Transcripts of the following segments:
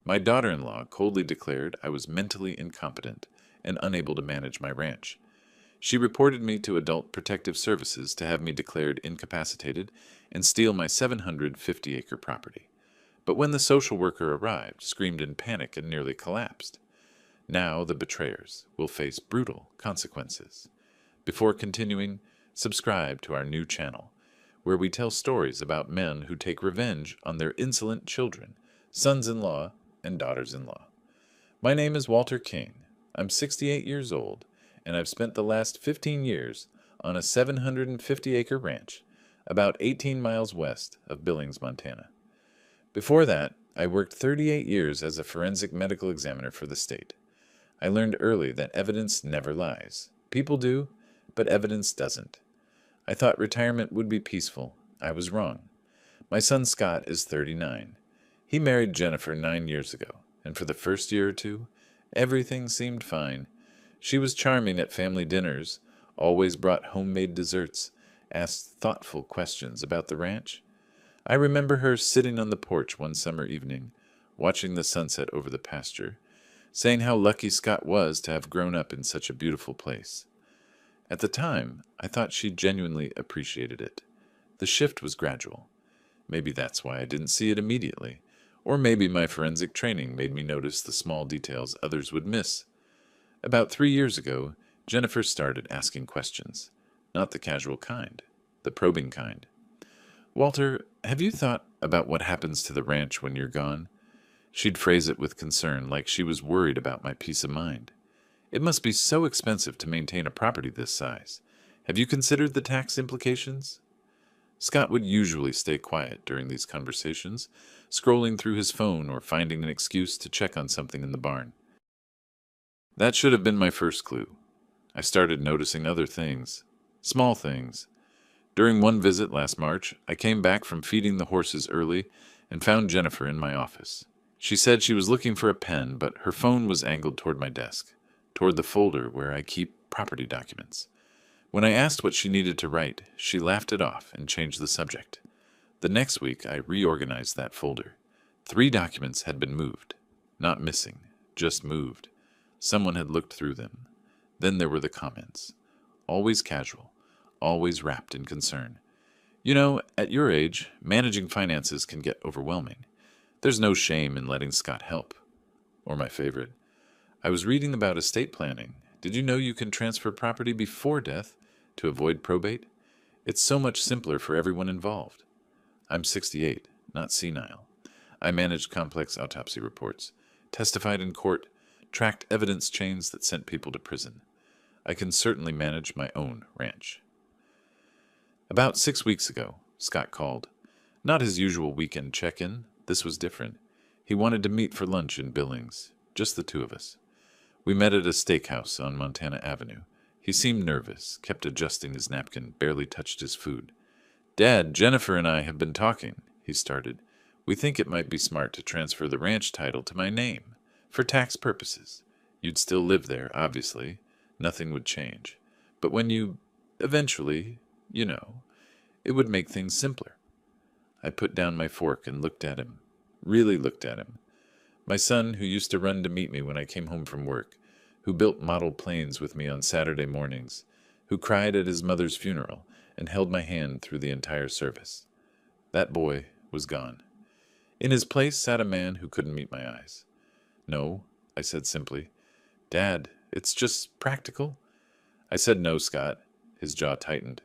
My daughter-in-law coldly declared I was mentally incompetent and unable to manage my ranch. She reported me to Adult Protective Services to have me declared incapacitated and steal my 750-acre property. But when the social worker arrived, screamed in panic and nearly collapsed. Now the betrayers will face brutal consequences. Before continuing, subscribe to our new channel, where we tell stories about men who take revenge on their insolent children, sons-in-law, and daughters-in-law. My name is Walter King. I'm 68 years old, and I've spent the last 15 years on a 750-acre ranch about 18 miles west of Billings, Montana. Before that, I worked 38 years as a forensic medical examiner for the state. I learned early that evidence never lies. People do, but evidence doesn't. I thought retirement would be peaceful. I was wrong. My son Scott is 39. He married Jennifer 9 years ago, and for the first year or two, everything seemed fine. She was charming at family dinners, always brought homemade desserts, asked thoughtful questions about the ranch. I remember her sitting on the porch one summer evening, watching the sunset over the pasture, saying how lucky Scott was to have grown up in such a beautiful place. At the time, I thought she genuinely appreciated it. The shift was gradual. Maybe that's why I didn't see it immediately, or maybe my forensic training made me notice the small details others would miss. About 3 years ago, Jennifer started asking questions. Not the casual kind, the probing kind. "Walter, have you thought about what happens to the ranch when you're gone?" She'd phrase it with concern, like she was worried about my peace of mind. "It must be so expensive to maintain a property this size. Have you considered the tax implications?" Scott would usually stay quiet during these conversations, scrolling through his phone or finding an excuse to check on something in the barn. That should have been my first clue. I started noticing other things, small things. During one visit last March, I came back from feeding the horses early and found Jennifer in my office. She said she was looking for a pen, but her phone was angled toward my desk, toward the folder where I keep property documents. When I asked what she needed to write, she laughed it off and changed the subject. The next week, I reorganized that folder. 3 documents had been moved. Not missing, just moved. Someone had looked through them. Then there were the comments. Always casual, always wrapped in concern. You know, at your age, managing finances can get overwhelming. There's no shame in letting Scott help. Or my favorite, "I was reading about estate planning. Did you know you can transfer property before death to avoid probate? It's so much simpler for everyone involved." I'm 68, not senile. I managed complex autopsy reports, testified in court, tracked evidence chains that sent people to prison. I can certainly manage my own ranch. About 6 weeks ago, Scott called. Not his usual weekend check-in. This was different. He wanted to meet for lunch in Billings, just the 2 of us. We met at a steakhouse on Montana Avenue. He seemed nervous, kept adjusting his napkin, barely touched his food. "Dad, Jennifer and I have been talking," he started. "We think it might be smart to transfer the ranch title to my name, for tax purposes. You'd still live there, obviously. Nothing would change. But when you, eventually, it would make things simpler." I put down my fork and looked at him. Really looked at him. My son, who used to run to meet me when I came home from work, who built model planes with me on Saturday mornings, who cried at his mother's funeral and held my hand through the entire service. That boy was gone. In his place sat a man who couldn't meet my eyes. "No," I said simply. "Dad, it's just practical." I said no, Scott. His jaw tightened.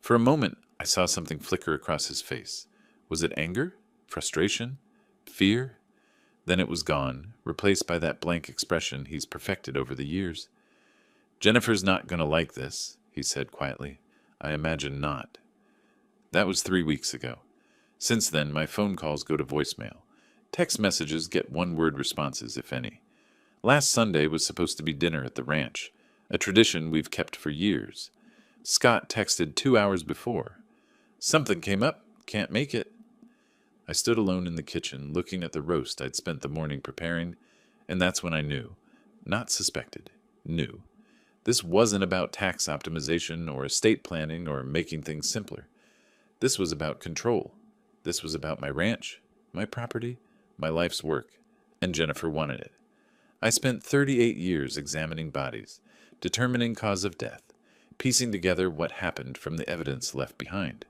For a moment, I saw something flicker across his face. Was it anger? Frustration? Fear? Then it was gone, replaced by that blank expression he's perfected over the years. "Jennifer's not going to like this," he said quietly. "I imagine not." That was 3 weeks ago. Since then, my phone calls go to voicemail. Text messages get one-word responses, if any. Last Sunday was supposed to be dinner at the ranch, a tradition we've kept for years. Scott texted 2 hours before. "Something came up. Can't make it." I stood alone in the kitchen, looking at the roast I'd spent the morning preparing, and that's when I knew. Not suspected. Knew. This wasn't about tax optimization or estate planning or making things simpler. This was about control. This was about my ranch, my property, my life's work, and Jennifer wanted it. I spent 38 years examining bodies, determining cause of death, piecing together what happened from the evidence left behind.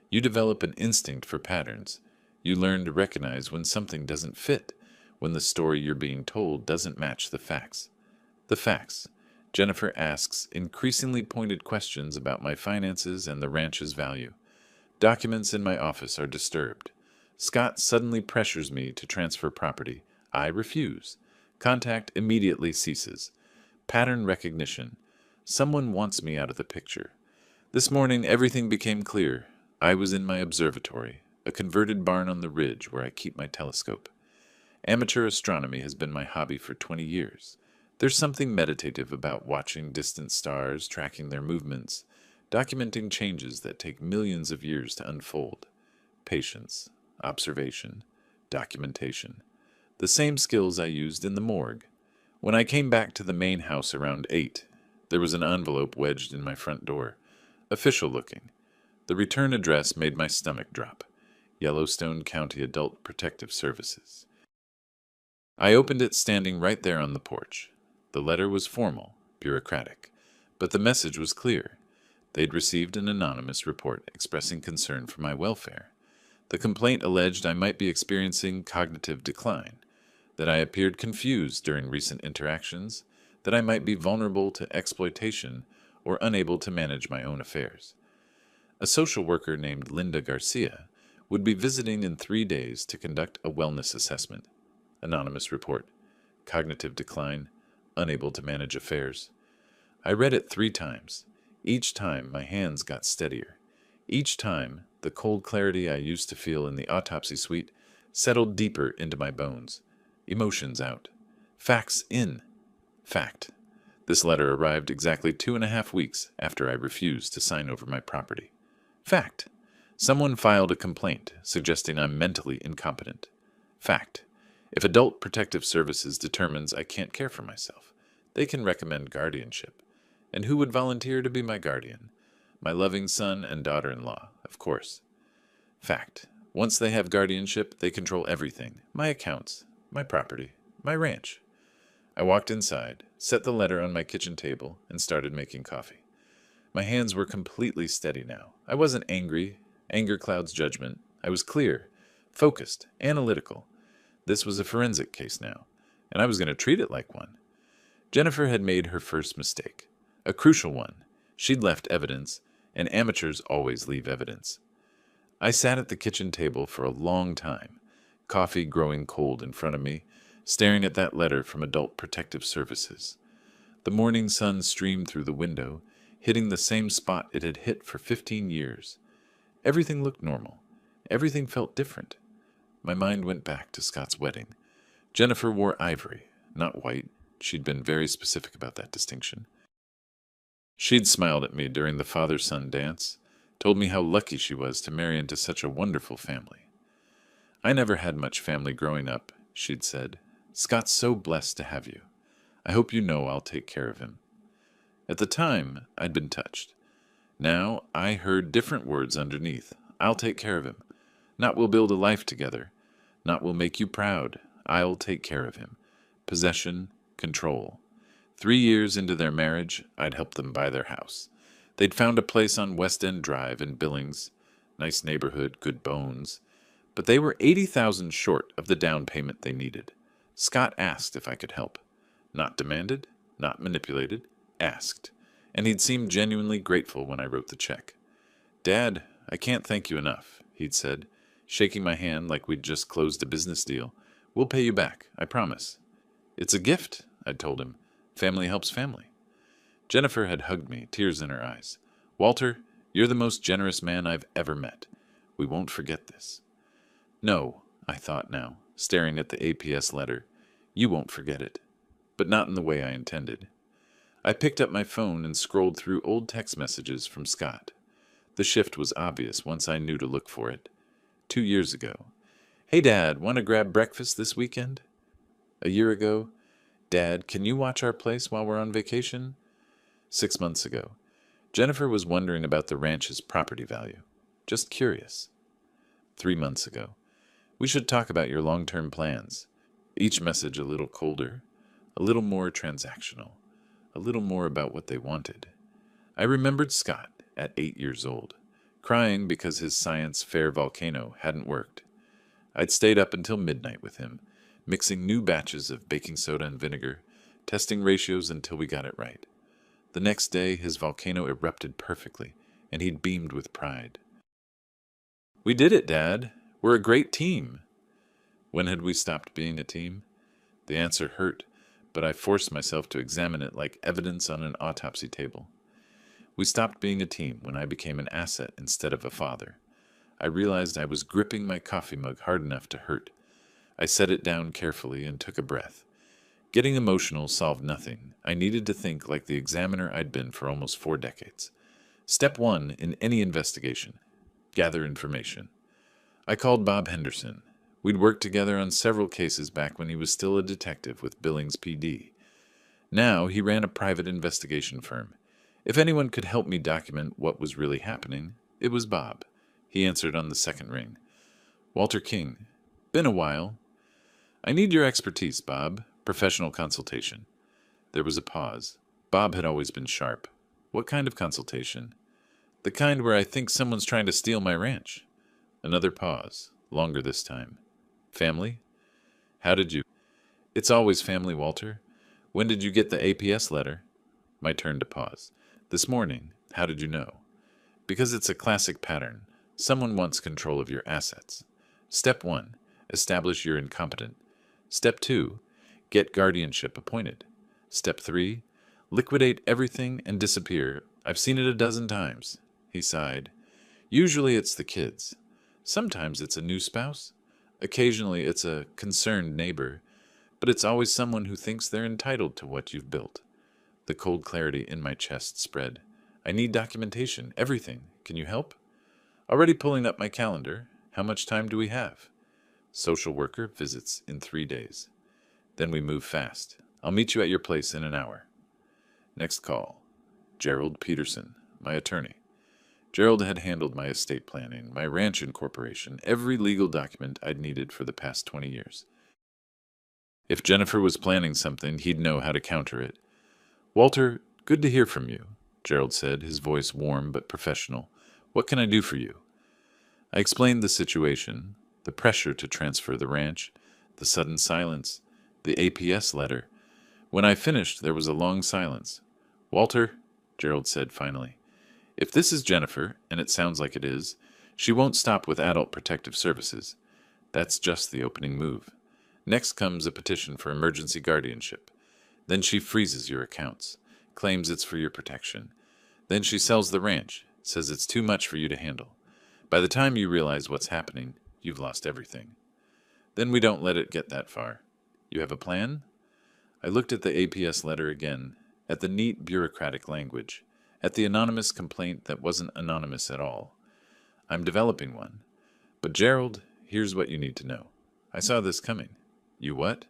You develop an instinct for patterns. You learn to recognize when something doesn't fit, when the story you're being told doesn't match the facts. The facts. Jennifer asks increasingly pointed questions about my finances and the ranch's value. Documents in my office are disturbed. Scott suddenly pressures me to transfer property. I refuse. Contact immediately ceases. Pattern recognition. Someone wants me out of the picture. This morning everything became clear. I was in my observatory, a converted barn on the ridge where I keep my telescope. Amateur astronomy has been my hobby for 20 years. There's something meditative about watching distant stars, tracking their movements, documenting changes that take millions of years to unfold. Patience, observation, documentation. The same skills I used in the morgue. When I came back to the main house around 8, there was an envelope wedged in my front door, official looking. The return address made my stomach drop. Yellowstone County Adult Protective Services. I opened it standing right there on the porch. The letter was formal, bureaucratic, but the message was clear. They'd received an anonymous report expressing concern for my welfare. The complaint alleged I might be experiencing cognitive decline, that I appeared confused during recent interactions, that I might be vulnerable to exploitation or unable to manage my own affairs. A social worker named Linda Garcia would be visiting in 3 days to conduct a wellness assessment. Anonymous report. Cognitive decline. Unable to manage affairs. I read it 3 times. Each time my hands got steadier. Each time the cold clarity I used to feel in the autopsy suite settled deeper into my bones. Emotions out. Facts in. Fact. This letter arrived exactly 2.5 weeks after I refused to sign over my property. Fact. Someone filed a complaint suggesting I'm mentally incompetent. Fact. If Adult Protective Services determines I can't care for myself, they can recommend guardianship. And who would volunteer to be my guardian? My loving son and daughter-in-law, of course. Fact. Once they have guardianship, they control everything. My accounts, my property, my ranch. I walked inside, set the letter on my kitchen table, and started making coffee. My hands were completely steady now. I wasn't angry. Anger clouds judgment. I was clear, focused, analytical. This was a forensic case now, and I was going to treat it like one. Jennifer had made her first mistake, a crucial one. She'd left evidence, and amateurs always leave evidence. I sat at the kitchen table for a long time, coffee growing cold in front of me, staring at that letter from Adult Protective Services. The morning sun streamed through the window, hitting the same spot it had hit for 15 years. Everything looked normal. Everything felt different. My mind went back to Scott's wedding. Jennifer wore ivory, not white. She'd been very specific about that distinction. She'd smiled at me during the father-son dance, told me how lucky she was to marry into such a wonderful family. I never had much family growing up, she'd said. Scott's so blessed to have you. I hope you know I'll take care of him. At the time, I'd been touched. Now, I heard different words underneath. I'll take care of him. Not we'll build a life together. Not we'll make you proud. I'll take care of him. Possession, control. 3 years into their marriage, I'd helped them buy their house. They'd found a place on West End Drive in Billings. Nice neighborhood, good bones. But they were $80,000 short of the down payment they needed. Scott asked if I could help. Not demanded, not manipulated, asked. And he'd seemed genuinely grateful when I wrote the check. Dad, I can't thank you enough, he'd said, shaking my hand like we'd just closed a business deal. We'll pay you back, I promise. It's a gift, I'd told him. Family helps family. Jennifer had hugged me, tears in her eyes. Walter, you're the most generous man I've ever met. We won't forget this. No, I thought now, staring at the APS letter. You won't forget it. But not in the way I intended. I picked up my phone and scrolled through old text messages from Scott. The shift was obvious once I knew to look for it. 2 years ago. Hey, Dad, want to grab breakfast this weekend? A year ago. Dad, can you watch our place while we're on vacation? 6 months ago. Jennifer was wondering about the ranch's property value. Just curious. 3 months ago. We should talk about your long-term plans. Each message a little colder, a little more transactional, a little more about what they wanted. I remembered Scott at 8 years old, crying because his science fair volcano hadn't worked. I'd stayed up until midnight with him, mixing new batches of baking soda and vinegar, testing ratios until we got it right. The next day, his volcano erupted perfectly, and he'd beamed with pride. "We did it, Dad. We're a great team." When had we stopped being a team? The answer hurt, but I forced myself to examine it like evidence on an autopsy table. We stopped being a team when I became an asset instead of a father. I realized I was gripping my coffee mug hard enough to hurt. I set it down carefully and took a breath. Getting emotional solved nothing. I needed to think like the examiner I'd been for almost 4 decades. Step 1 in any investigation: gather information. I called Bob Henderson. We'd worked together on several cases back when he was still a detective with Billings PD. Now he ran a private investigation firm. If anyone could help me document what was really happening, it was Bob. He answered on the second ring. "Walter King. Been a while. I need your expertise, Bob. Professional consultation." There was a pause. Bob had always been sharp. "What kind of consultation?" "The kind where I think someone's trying to steal my ranch." Another pause, longer this time. "Family? How did you—" "It's always family, Walter. When did you get the APS letter?" My turn to pause. "This morning. How did you know?" "Because it's a classic pattern. Someone wants control of your assets. Step 1, establish you're incompetent. Step 2, get guardianship appointed. Step 3, liquidate everything and disappear. I've seen it a dozen times." He sighed. "Usually it's the kids. Sometimes it's a new spouse. Occasionally it's a concerned neighbor. But it's always someone who thinks they're entitled to what you've built." The cold clarity in my chest spread. "I need documentation. Everything. Can you help?" "Already pulling up my calendar. How much time do we have?" "Social worker visits in 3 days. Then we move fast. I'll meet you at your place in an hour." Next call. Gerald Peterson, my attorney. Gerald had handled my estate planning, my ranch incorporation, every legal document I'd needed for the past 20 years. If Jennifer was planning something, he'd know how to counter it. "Walter, good to hear from you," Gerald said, his voice warm but professional. "What can I do for you?" I explained the situation, the pressure to transfer the ranch, the sudden silence, the APS letter. When I finished, there was a long silence. "Walter," Gerald said finally, "if this is Jennifer, and it sounds like it is, she won't stop with Adult Protective Services. That's just the opening move. Next comes a petition for emergency guardianship. Then she freezes your accounts, claims it's for your protection. Then she sells the ranch, says it's too much for you to handle. By the time you realize what's happening, you've lost everything. Then we don't let it get that far. You have a plan?" I looked at the APS letter again, at the neat bureaucratic language, at the anonymous complaint that wasn't anonymous at all. "I'm developing one. But Gerald, here's what you need to know. I saw this coming." "You what?"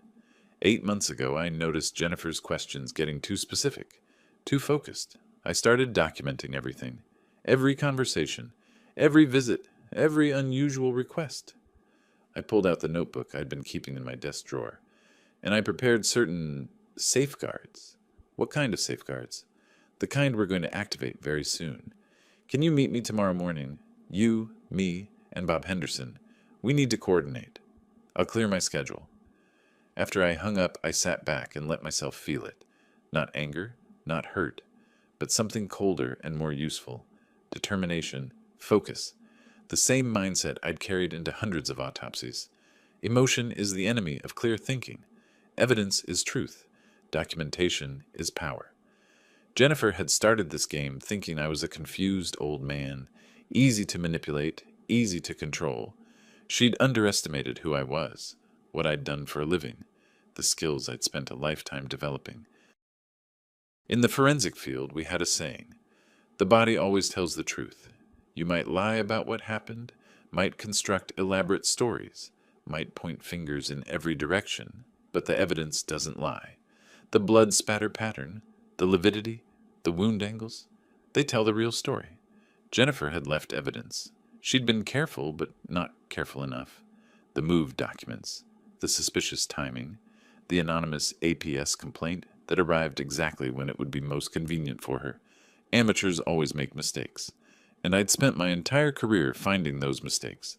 8 months ago, I noticed Jennifer's questions getting too specific, too focused. I started documenting everything, every conversation, every visit, every unusual request. I pulled out the notebook I'd been keeping in my desk drawer, and I prepared certain safeguards. "What kind of safeguards?" "The kind we're going to activate very soon. Can you meet me tomorrow morning? You, me, and Bob Henderson. We need to coordinate. I'll clear my schedule." After I hung up, I sat back and let myself feel it. Not anger, not hurt, but something colder and more useful. Determination, focus. The same mindset I'd carried into hundreds of autopsies. Emotion is the enemy of clear thinking. Evidence is truth. Documentation is power. Jennifer had started this game thinking I was a confused old man, easy to manipulate, easy to control. She'd underestimated who I was, what I'd done for a living, the skills I'd spent a lifetime developing. In the forensic field, we had a saying: the body always tells the truth. You might lie about what happened, might construct elaborate stories, might point fingers in every direction, but the evidence doesn't lie. The blood spatter pattern, the lividity, the wound angles, they tell the real story. Jennifer had left evidence. She'd been careful, but not careful enough. the moved documents, the suspicious timing, the anonymous APS complaint that arrived exactly when it would be most convenient for her. Amateurs always make mistakes, and I'd spent my entire career finding those mistakes.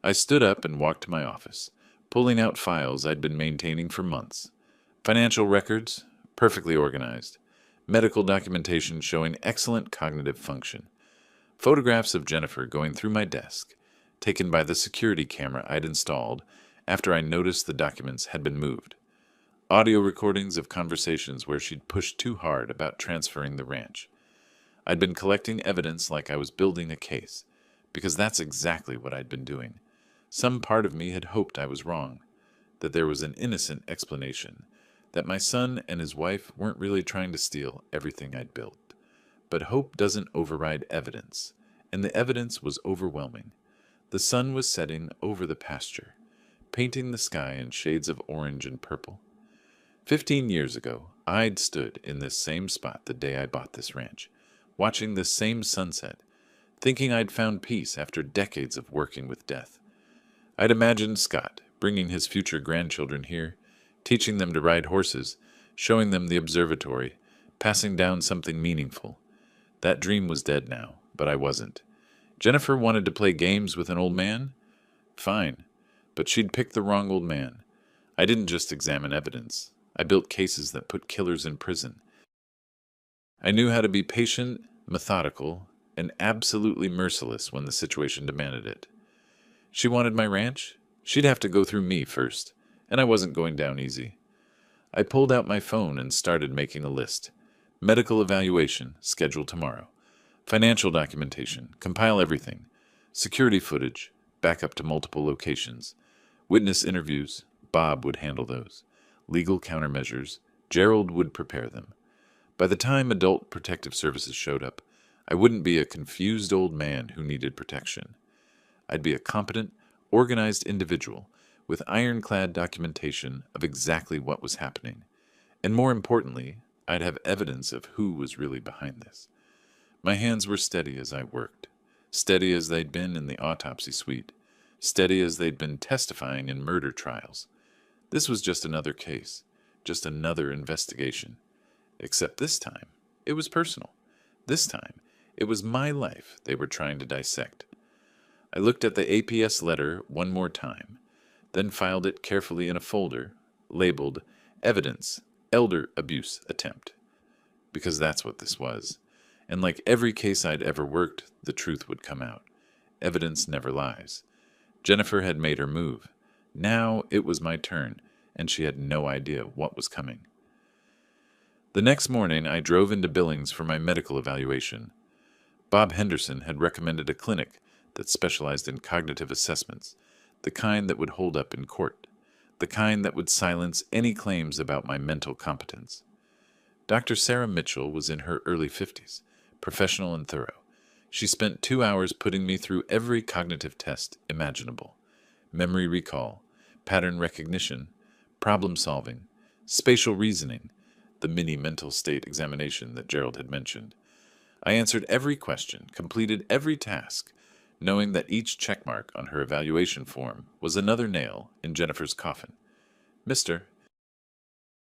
I stood up and walked to my office, pulling out files I'd been maintaining for months. Financial records, perfectly organized. Medical documentation showing excellent cognitive function. Photographs of Jennifer going through my desk, taken by the security camera I'd installed after I noticed the documents had been moved. Audio recordings of conversations where she'd pushed too hard about transferring the ranch. I'd been collecting evidence like I was building a case, because that's exactly what I'd been doing. Some part of me had hoped I was wrong, that there was an innocent explanation, that my son and his wife weren't really trying to steal everything I'd built. But hope doesn't override evidence, and the evidence was overwhelming. The sun was setting over the pasture, painting the sky in shades of orange and purple. 15 years ago, I'd stood in this same spot the day I bought this ranch, watching this same sunset, thinking I'd found peace after decades of working with death. I'd imagined Scott bringing his future grandchildren here, teaching them to ride horses, showing them the observatory, passing down something meaningful. That dream was dead now, but I wasn't. Jennifer wanted to play games with an old man? Fine, but she'd picked the wrong old man. I didn't just examine evidence. I built cases that put killers in prison. I knew how to be patient, methodical, and absolutely merciless when the situation demanded it. She wanted my ranch? She'd have to go through me first, and I wasn't going down easy. I pulled out my phone and started making a list. Medical evaluation, scheduled tomorrow. Financial documentation, compile everything. Security footage, back up to multiple locations. Witness interviews, Bob would handle those. Legal countermeasures, Gerald would prepare them. By the time Adult Protective Services showed up, I wouldn't be a confused old man who needed protection. I'd be a competent, organized individual with ironclad documentation of exactly what was happening. And more importantly, I'd have evidence of who was really behind this. My hands were steady as I worked, steady as they'd been in the autopsy suite, steady as they'd been testifying in murder trials. This was just another case, just another investigation. Except this time, it was personal. This time, it was my life they were trying to dissect. I looked at the APS letter one more time, then filed it carefully in a folder, labeled Evidence, Elder Abuse Attempt. Because that's what this was. And like every case I'd ever worked, the truth would come out. Evidence never lies. Jennifer had made her move. Now it was my turn, and she had no idea what was coming. The next morning, I drove into Billings for my medical evaluation. Bob Henderson had recommended a clinic that specialized in cognitive assessments, the kind that would hold up in court, the kind that would silence any claims about my mental competence. Dr. Sarah Mitchell was in her early 50s, professional and thorough. She spent 2 hours putting me through every cognitive test imaginable: memory recall, pattern recognition, problem solving, spatial reasoning, the mini mental state examination that Gerald had mentioned. I answered every question, completed every task, knowing that each checkmark on her evaluation form was another nail in Jennifer's coffin. Mr.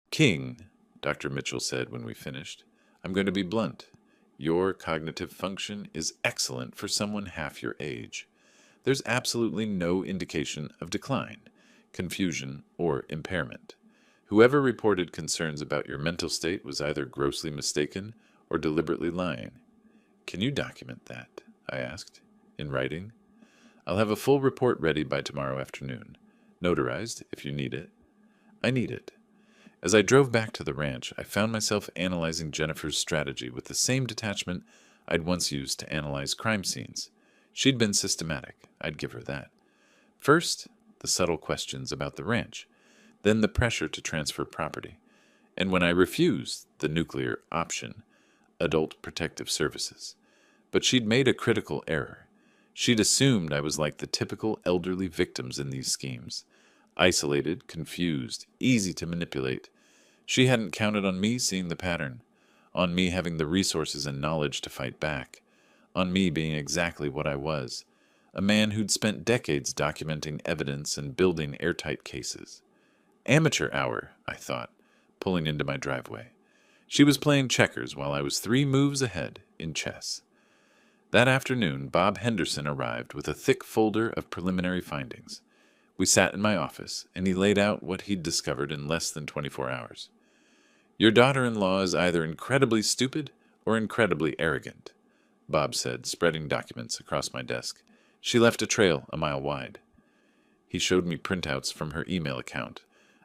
King, Dr. Mitchell said when we finished, I'm going to be blunt. Your cognitive function is excellent for someone half your age. There's absolutely no indication of decline, confusion, or impairment. Whoever reported concerns about your mental state was either grossly mistaken or deliberately lying. Can you document that? I asked. In writing? I'll have a full report ready by tomorrow afternoon. Notarized, if you need it. I need it. As I drove back to the ranch, I found myself analyzing Jennifer's strategy with the same detachment I'd once used to analyze crime scenes. She'd been systematic, I'd give her that. First, the subtle questions about the ranch, then the pressure to transfer property, and when I refused the nuclear option, Adult Protective Services. But she'd made a critical error. She'd assumed I was like the typical elderly victims in these schemes. Isolated, confused, easy to manipulate. She hadn't counted on me seeing the pattern, on me having the resources and knowledge to fight back, on me being exactly what I was, a man who'd spent decades documenting evidence and building airtight cases. Amateur hour, I thought, pulling into my driveway. She was playing checkers while I was 3 moves ahead in chess. That afternoon, Bob Henderson arrived with a thick folder of preliminary findings. We sat in my office, and he laid out what he'd discovered in less than 24 hours. Your daughter-in-law is either incredibly stupid or incredibly arrogant, Bob said, spreading documents across my desk. She left a trail a mile wide. He showed me printouts from her email account,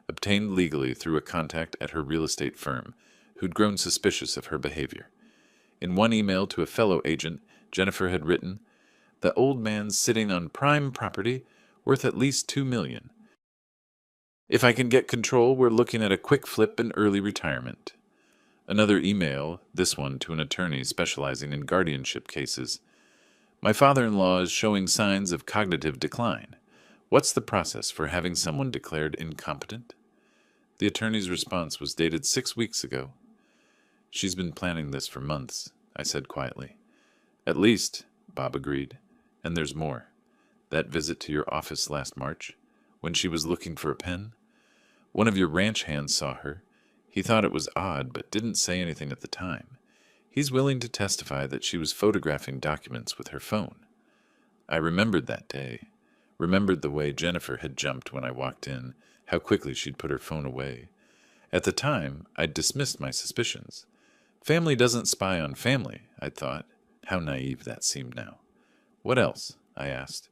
obtained legally through a contact at her real estate firm, who'd grown suspicious of her behavior. In one email to a fellow agent, Jennifer had written, "The old man's sitting on prime property worth at least $2 million. If I can get control, we're looking at a quick flip and early retirement." Another email, this one to an attorney specializing in guardianship cases. "My father-in-law is showing signs of cognitive decline. What's the process for having someone declared incompetent?" The attorney's response was dated 6 weeks ago. "She's been planning this for months," I said quietly. "At least," Bob agreed. "And there's more. That visit to your office last March, when she was looking for a pen? One of your ranch hands saw her. He thought it was odd, but didn't say anything at the time. He's willing to testify that she was photographing documents with her phone." I remembered that day, remembered the way Jennifer had jumped when I walked in, how quickly she'd put her phone away. At the time, I'd dismissed my suspicions. Family doesn't spy on family, I'd thought. How naive that seemed now. "What else?" I asked.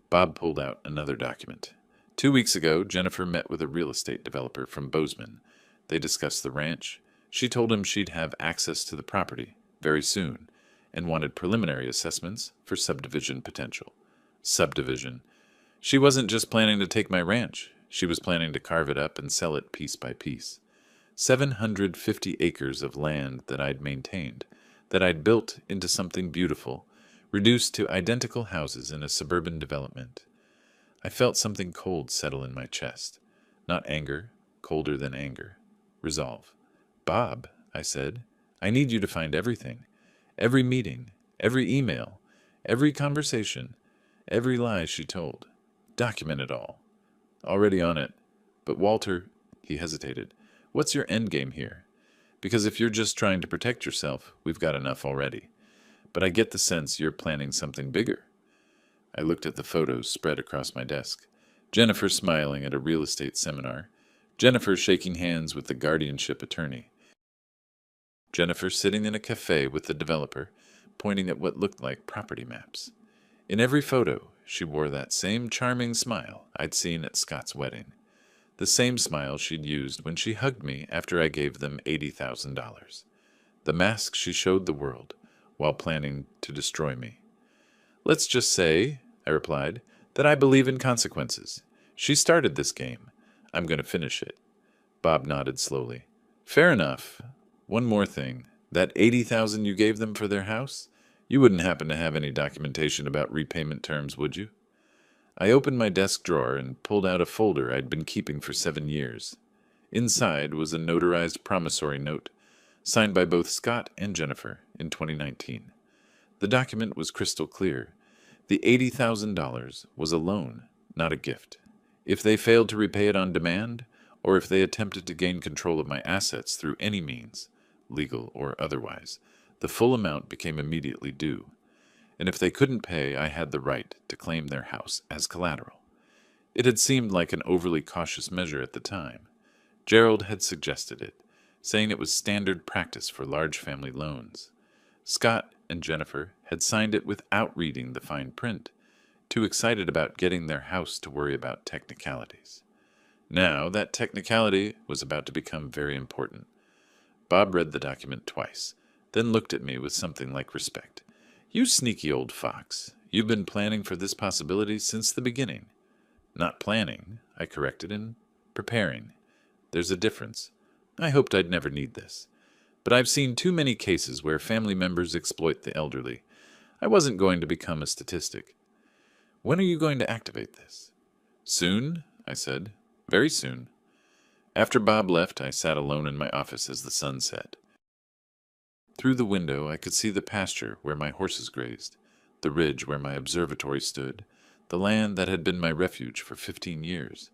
Bob pulled out another document. 2 weeks ago, Jennifer met with a real estate developer from Bozeman. They discussed the ranch. She told him she'd have access to the property very soon and wanted preliminary assessments for subdivision potential. Subdivision. She wasn't just planning to take my ranch. She was planning to carve it up and sell it piece by piece. 750 acres of land that I'd maintained, that I'd built into something beautiful, reduced to identical houses in a suburban development. I felt something cold settle in my chest. Not anger, colder than anger. Resolve. "Bob," I said, "I need you to find everything. Every meeting, every email, every conversation, every lie she told. Document it all." "Already on it. But Walter," he hesitated, "what's your end game here? Because if you're just trying to protect yourself, we've got enough already. But I get the sense you're planning something bigger." I looked at the photos spread across my desk. Jennifer smiling at a real estate seminar. Jennifer shaking hands with the guardianship attorney. Jennifer sitting in a cafe with the developer, pointing at what looked like property maps. In every photo, she wore that same charming smile I'd seen at Scott's wedding. The same smile she'd used when she hugged me after I gave them $80,000. The mask she showed the world while planning to destroy me. "Let's just say," I replied, "that I believe in consequences. She started this game. I'm going to finish it." Bob nodded slowly. "Fair enough. One more thing. That $80,000 you gave them for their house? You wouldn't happen to have any documentation about repayment terms, would you?" I opened my desk drawer and pulled out a folder I'd been keeping for 7 years. Inside was a notarized promissory note, signed by both Scott and Jennifer in 2019. The document was crystal clear. The $80,000 was a loan, not a gift. If they failed to repay it on demand, or if they attempted to gain control of my assets through any means, legal or otherwise, the full amount became immediately due. And if they couldn't pay, I had the right to claim their house as collateral. It had seemed like an overly cautious measure at the time. Gerald had suggested it, saying it was standard practice for large family loans. Scott and Jennifer had signed it without reading the fine print, too excited about getting their house to worry about technicalities. Now, that technicality was about to become very important. Bob read the document twice, then looked at me with something like respect. "You sneaky old fox. You've been planning for this possibility since the beginning." "Not planning," I corrected him. "Preparing. There's a difference. I hoped I'd never need this. But I've seen too many cases where family members exploit the elderly. I wasn't going to become a statistic." "When are you going to activate this?" "Soon," I said. "Very soon." After Bob left, I sat alone in my office as the sun set. Through the window, I could see the pasture where my horses grazed. the ridge where my observatory stood, the land that had been my refuge for 15 years.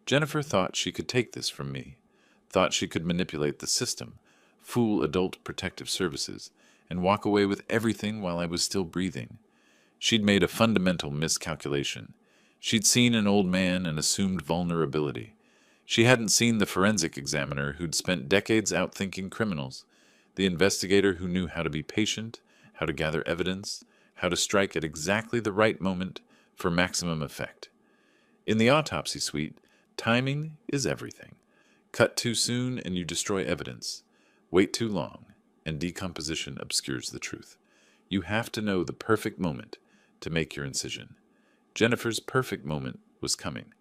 Jennifer thought she could take this from me, thought she could manipulate the system, fool adult protective services, and walk away with everything while I was still breathing. She'd made a fundamental miscalculation. She'd seen an old man and assumed vulnerability. She hadn't seen the forensic examiner who'd spent decades outthinking criminals, the investigator who knew how to be patient, how to gather evidence, how to strike at exactly the right moment for maximum effect. In the autopsy suite, timing is everything. Cut too soon and you destroy evidence. Wait too long, and decomposition obscures the truth. You have to know the perfect moment to make your incision. Jennifer's perfect moment was coming,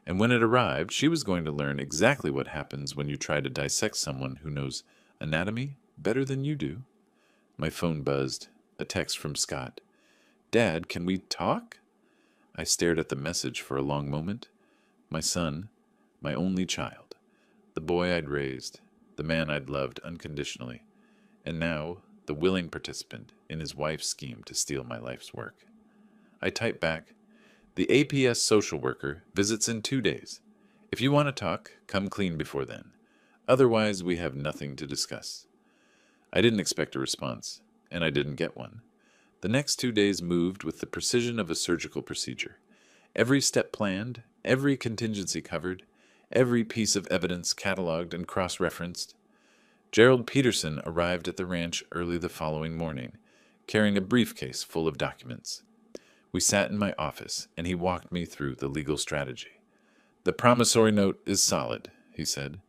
and when it arrived, she was going to learn exactly what happens when you try to dissect someone who knows anatomy better than you do. My phone buzzed, a text from Scott. "Dad, can we talk?" I stared at the message for a long moment. My son, my only child, the boy I'd raised, the man I'd loved unconditionally, and now the willing participant in his wife's scheme to steal my life's work. I typed back, "The APS social worker visits in 2 days. If you want to talk, come clean before then. Otherwise, we have nothing to discuss." I didn't expect a response, and I didn't get one. The next 2 days moved with the precision of a surgical procedure. Every step planned, every contingency covered, every piece of evidence cataloged and cross-referenced. Gerald Peterson arrived at the ranch early the following morning, carrying a briefcase full of documents. We sat in my office, and he walked me through the legal strategy. "The promissory note is solid," he said.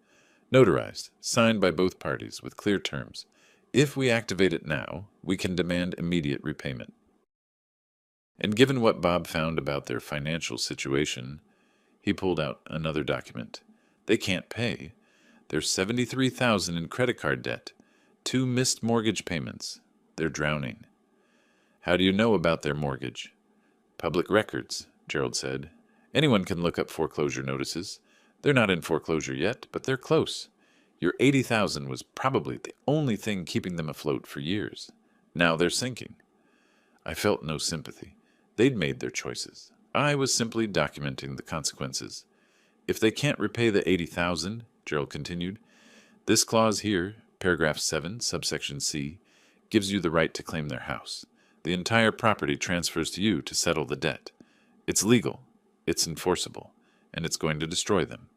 "Notarized, signed by both parties with clear terms. If we activate it now, we can demand immediate repayment. And given what Bob found about their financial situation," he pulled out another document, "they can't pay. There's $73,000 in credit card debt, 2 missed mortgage payments. They're drowning." "How do you know about their mortgage?" "Public records," Gerald said. "Anyone can look up foreclosure notices. They're not in foreclosure yet, but they're close. Your $80,000 was probably the only thing keeping them afloat for years. Now they're sinking." I felt no sympathy. They'd made their choices. I was simply documenting the consequences. "If they can't repay the $80,000, Gerald continued, "this clause here, paragraph 7, subsection C, gives you the right to claim their house. The entire property transfers to you to settle the debt. It's legal, it's enforceable, and it's going to destroy them.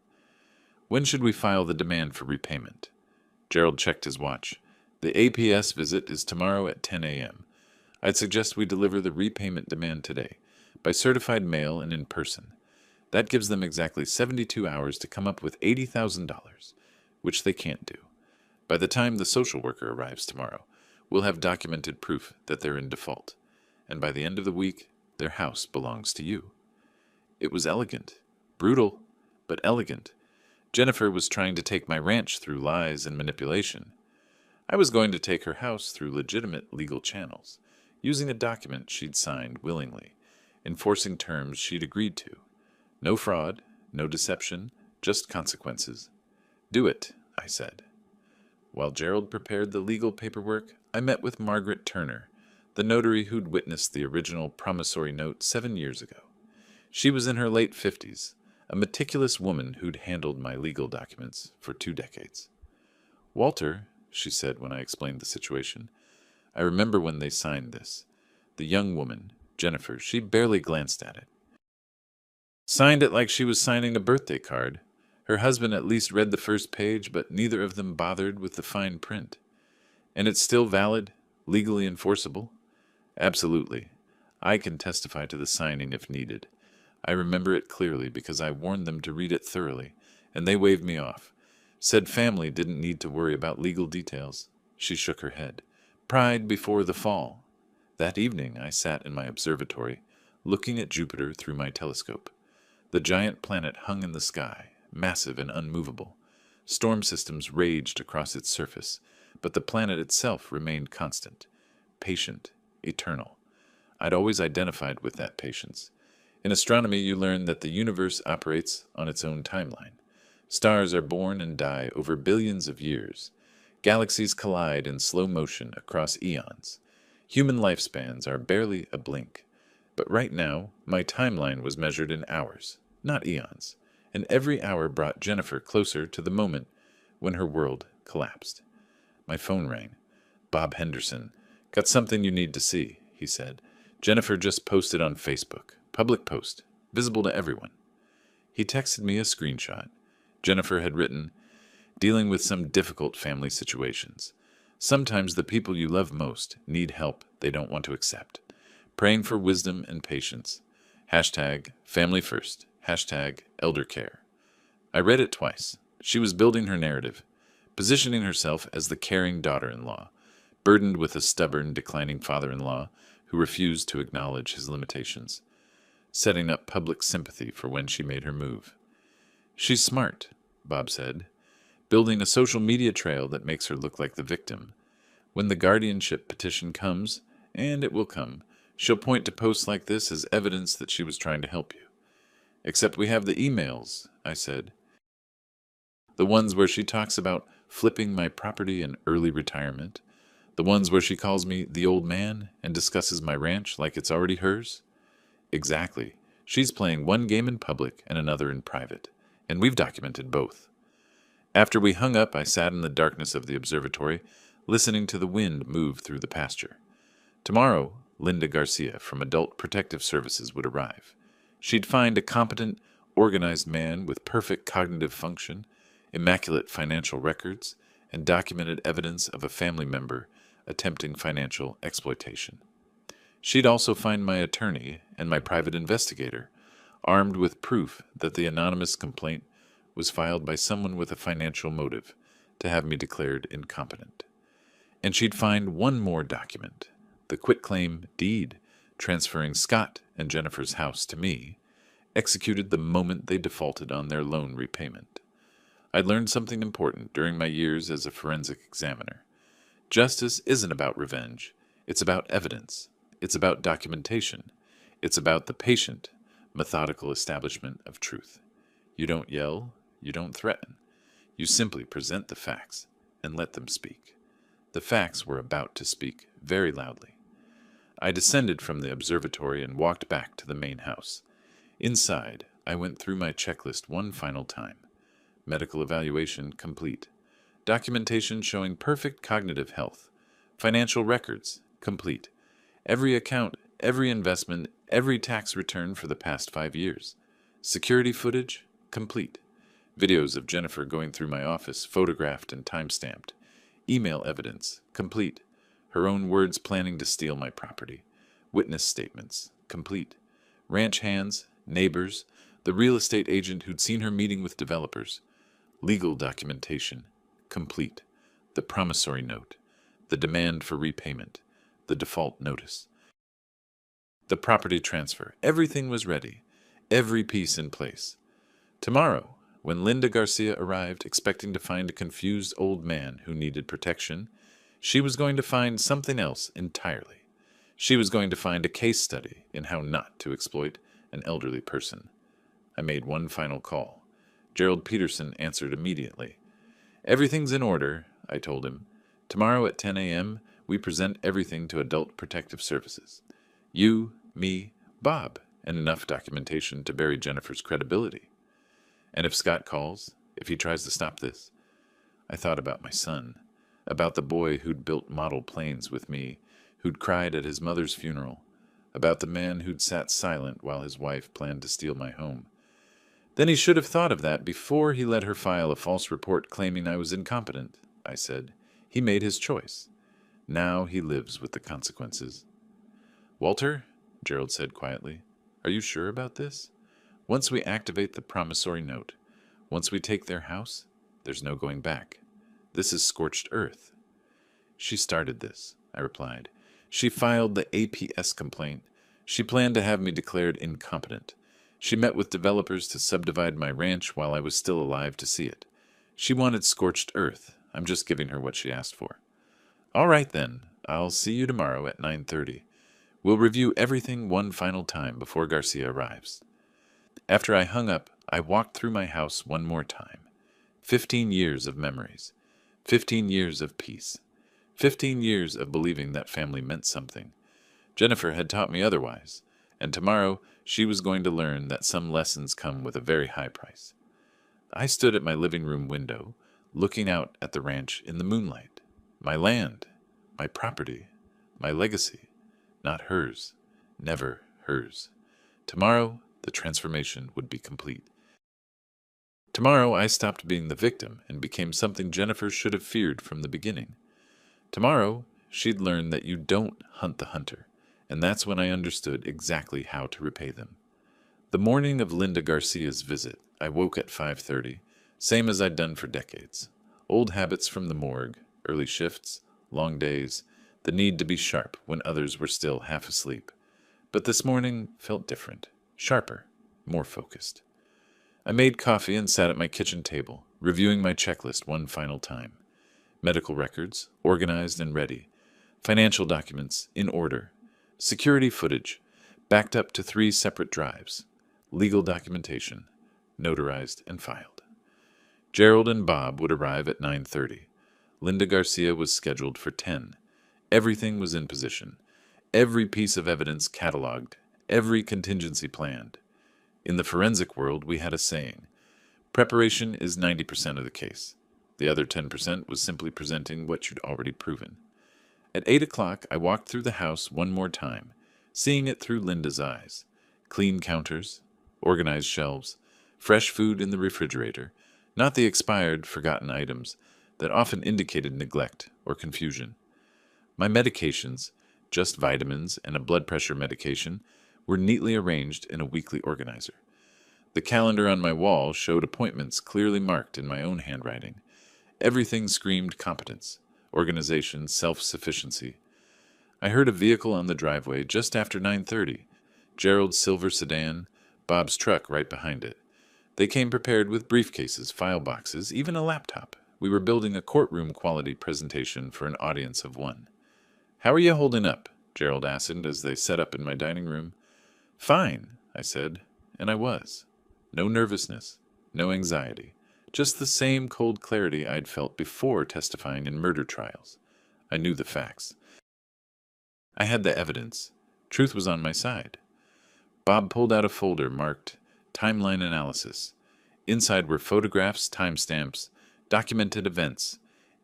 When should we file the demand for repayment?" Gerald checked his watch. "The APS visit is tomorrow at 10 a.m. I'd suggest we deliver the repayment demand today, by certified mail and in person. That gives them exactly 72 hours to come up with $80,000, which they can't do. By the time the social worker arrives tomorrow, we'll have documented proof that they're in default, and by the end of the week, their house belongs to you." It was elegant, brutal, but elegant. Jennifer was trying to take my ranch through lies and manipulation. I was going to take her house through legitimate legal channels, using a document she'd signed willingly, enforcing terms she'd agreed to. No fraud, no deception, just consequences. "Do it," I said. While Gerald prepared the legal paperwork, I met with Margaret Turner, the notary who'd witnessed the original promissory note 7 years ago. She was in her late 50s, a meticulous woman who'd handled my legal documents for 2 decades. "Walter," she said when I explained the situation, "I remember when they signed this. The young woman, Jennifer, she barely glanced at it. Signed it like she was signing a birthday card. Her husband at least read the first page, but neither of them bothered with the fine print. And it's still valid, legally enforceable?" "Absolutely. I can testify to the signing if needed. I remember it clearly because I warned them to read it thoroughly, and they waved me off. Said family didn't need to worry about legal details." She shook her head. "Pride before the fall." That evening I sat in my observatory, looking at Jupiter through my telescope. The giant planet hung in the sky, massive and unmovable. Storm systems raged across its surface, but the planet itself remained constant, patient, eternal. I'd always identified with that patience. In astronomy, you learn that the universe operates on its own timeline. Stars are born and die over billions of years. Galaxies collide in slow motion across eons. Human lifespans are barely a blink, but right now my timeline was measured in hours, not eons, and every hour brought Jennifer closer to the moment when her world collapsed. My phone rang. "Bob Henderson, got something you need to see," he said. "Jennifer just posted on Facebook. Public post, visible to everyone." He texted me a screenshot. Jennifer had written, "Dealing with some difficult family situations. Sometimes the people you love most need help they don't want to accept. Praying for wisdom and patience. Hashtag family first. Hashtag elder care." I read it twice. She was building her narrative, positioning herself as the caring daughter-in-law, burdened with a stubborn, declining father-in-law who refused to acknowledge his limitations, setting up public sympathy for when she made her move. "She's smart," Bob said, "building a social media trail that makes her look like the victim. When the guardianship petition comes, and it will come, she'll point to posts like this as evidence that she was trying to help you." "Except we have the emails," I said. "The ones where she talks about flipping my property and early retirement. The ones where she calls me the old man and discusses my ranch like it's already hers." "Exactly. She's playing one game in public and another in private, and we've documented both." After we hung up, I sat in the darkness of the observatory, listening to the wind move through the pasture. Tomorrow, Linda Garcia from Adult Protective Services would arrive. She'd find a competent, organized man with perfect cognitive function, immaculate financial records, and documented evidence of a family member attempting financial exploitation. She'd also find my attorney and my private investigator, armed with proof that the anonymous complaint was filed by someone with a financial motive to have me declared incompetent. And she'd find one more document, the quitclaim deed transferring Scott and Jennifer's house to me, executed the moment they defaulted on their loan repayment. I'd learned something important during my years as a forensic examiner. Justice isn't about revenge. It's about evidence. It's about documentation. It's about the patient, methodical establishment of truth. You don't yell. You don't threaten. You simply present the facts and let them speak. The facts were about to speak very loudly. I descended from the observatory and walked back to the main house. Inside, I went through my checklist one final time. Medical evaluation complete. Documentation showing perfect cognitive health. Financial records complete. Every account, every investment, every tax return for the past 5 years. Security footage complete. Videos of Jennifer going through my office, photographed and time-stamped. Email evidence complete. Her own words planning to steal my property. Witness statements complete. Ranch hands, neighbors, the real estate agent who'd seen her meeting with developers. Legal documentation complete. The promissory note, the demand for repayment, the default notice, the property transfer. Everything was ready, every piece in place. Tomorrow, when Linda Garcia arrived expecting to find a confused old man who needed protection, she was going to find something else entirely. She was going to find a case study in how not to exploit an elderly person. I made one final call. Gerald Peterson answered immediately. "Everything's in order," I told him. "Tomorrow at 10 a.m., we present everything to Adult Protective Services. You, me, Bob, and enough documentation to bury Jennifer's credibility. And if Scott calls, if he tries to stop this." I thought about my son, about the boy who'd built model planes with me, who'd cried at his mother's funeral, about the man who'd sat silent while his wife planned to steal my home. "Then he should have thought of that before he let her file a false report claiming I was incompetent," I said. "He made his choice. Now he lives with the consequences." "Walter," Gerald said quietly, "are you sure about this? Once we activate the promissory note, once we take their house, there's no going back. This is scorched earth." "She started this," I replied. "She filed the APS complaint. She planned to have me declared incompetent. She met with developers to subdivide my ranch while I was still alive to see it. She wanted scorched earth. I'm just giving her what she asked for." "All right, then. I'll see you tomorrow at 9:30. We'll review everything one final time before Garcia arrives." After I hung up, I walked through my house one more time. 15 years of memories. 15 years of peace. 15 years of believing that family meant something. Jennifer had taught me otherwise, and tomorrow she was going to learn that some lessons come with a very high price. I stood at my living room window, looking out at the ranch in the moonlight. My land, my property, my legacy. Not hers, never hers. Tomorrow, the transformation would be complete. Tomorrow, I stopped being the victim and became something Jennifer should have feared from the beginning. Tomorrow, she'd learn that you don't hunt the hunter, and that's when I understood exactly how to repay them. The morning of Linda Garcia's visit, I woke at 5:30, same as I'd done for decades. Old habits from the morgue, early shifts, long days, the need to be sharp when others were still half asleep. But this morning felt different, sharper, more focused. I made coffee and sat at my kitchen table, reviewing my checklist one final time. Medical records, organized and ready. Financial documents, in order. Security footage, backed up to 3 separate drives. Legal documentation, notarized and filed. Gerald and Bob would arrive at 9:30. Linda Garcia was scheduled for 10. Everything was in position. Every piece of evidence cataloged. Every contingency planned. In the forensic world, we had a saying, preparation is 90% of the case. The other 10% was simply presenting what you'd already proven. At 8 o'clock, I walked through the house one more time, seeing it through Linda's eyes. Clean counters, organized shelves, fresh food in the refrigerator, not the expired, forgotten items that often indicated neglect or confusion. My medications, just vitamins and a blood pressure medication, were neatly arranged in a weekly organizer. The calendar on my wall showed appointments clearly marked in my own handwriting. Everything screamed competence, organization, self-sufficiency. I heard a vehicle on the driveway just after 9:30, Gerald's silver sedan, Bob's truck right behind it. They came prepared with briefcases, file boxes, even a laptop. We were building a courtroom-quality presentation for an audience of one. "How are you holding up?" Gerald asked as they set up in my dining room. "Fine," I said, and I was. No nervousness, no anxiety, just the same cold clarity I'd felt before testifying in murder trials. I knew the facts. I had the evidence. Truth was on my side. Bob pulled out a folder marked Timeline Analysis. Inside were photographs, timestamps, documented events,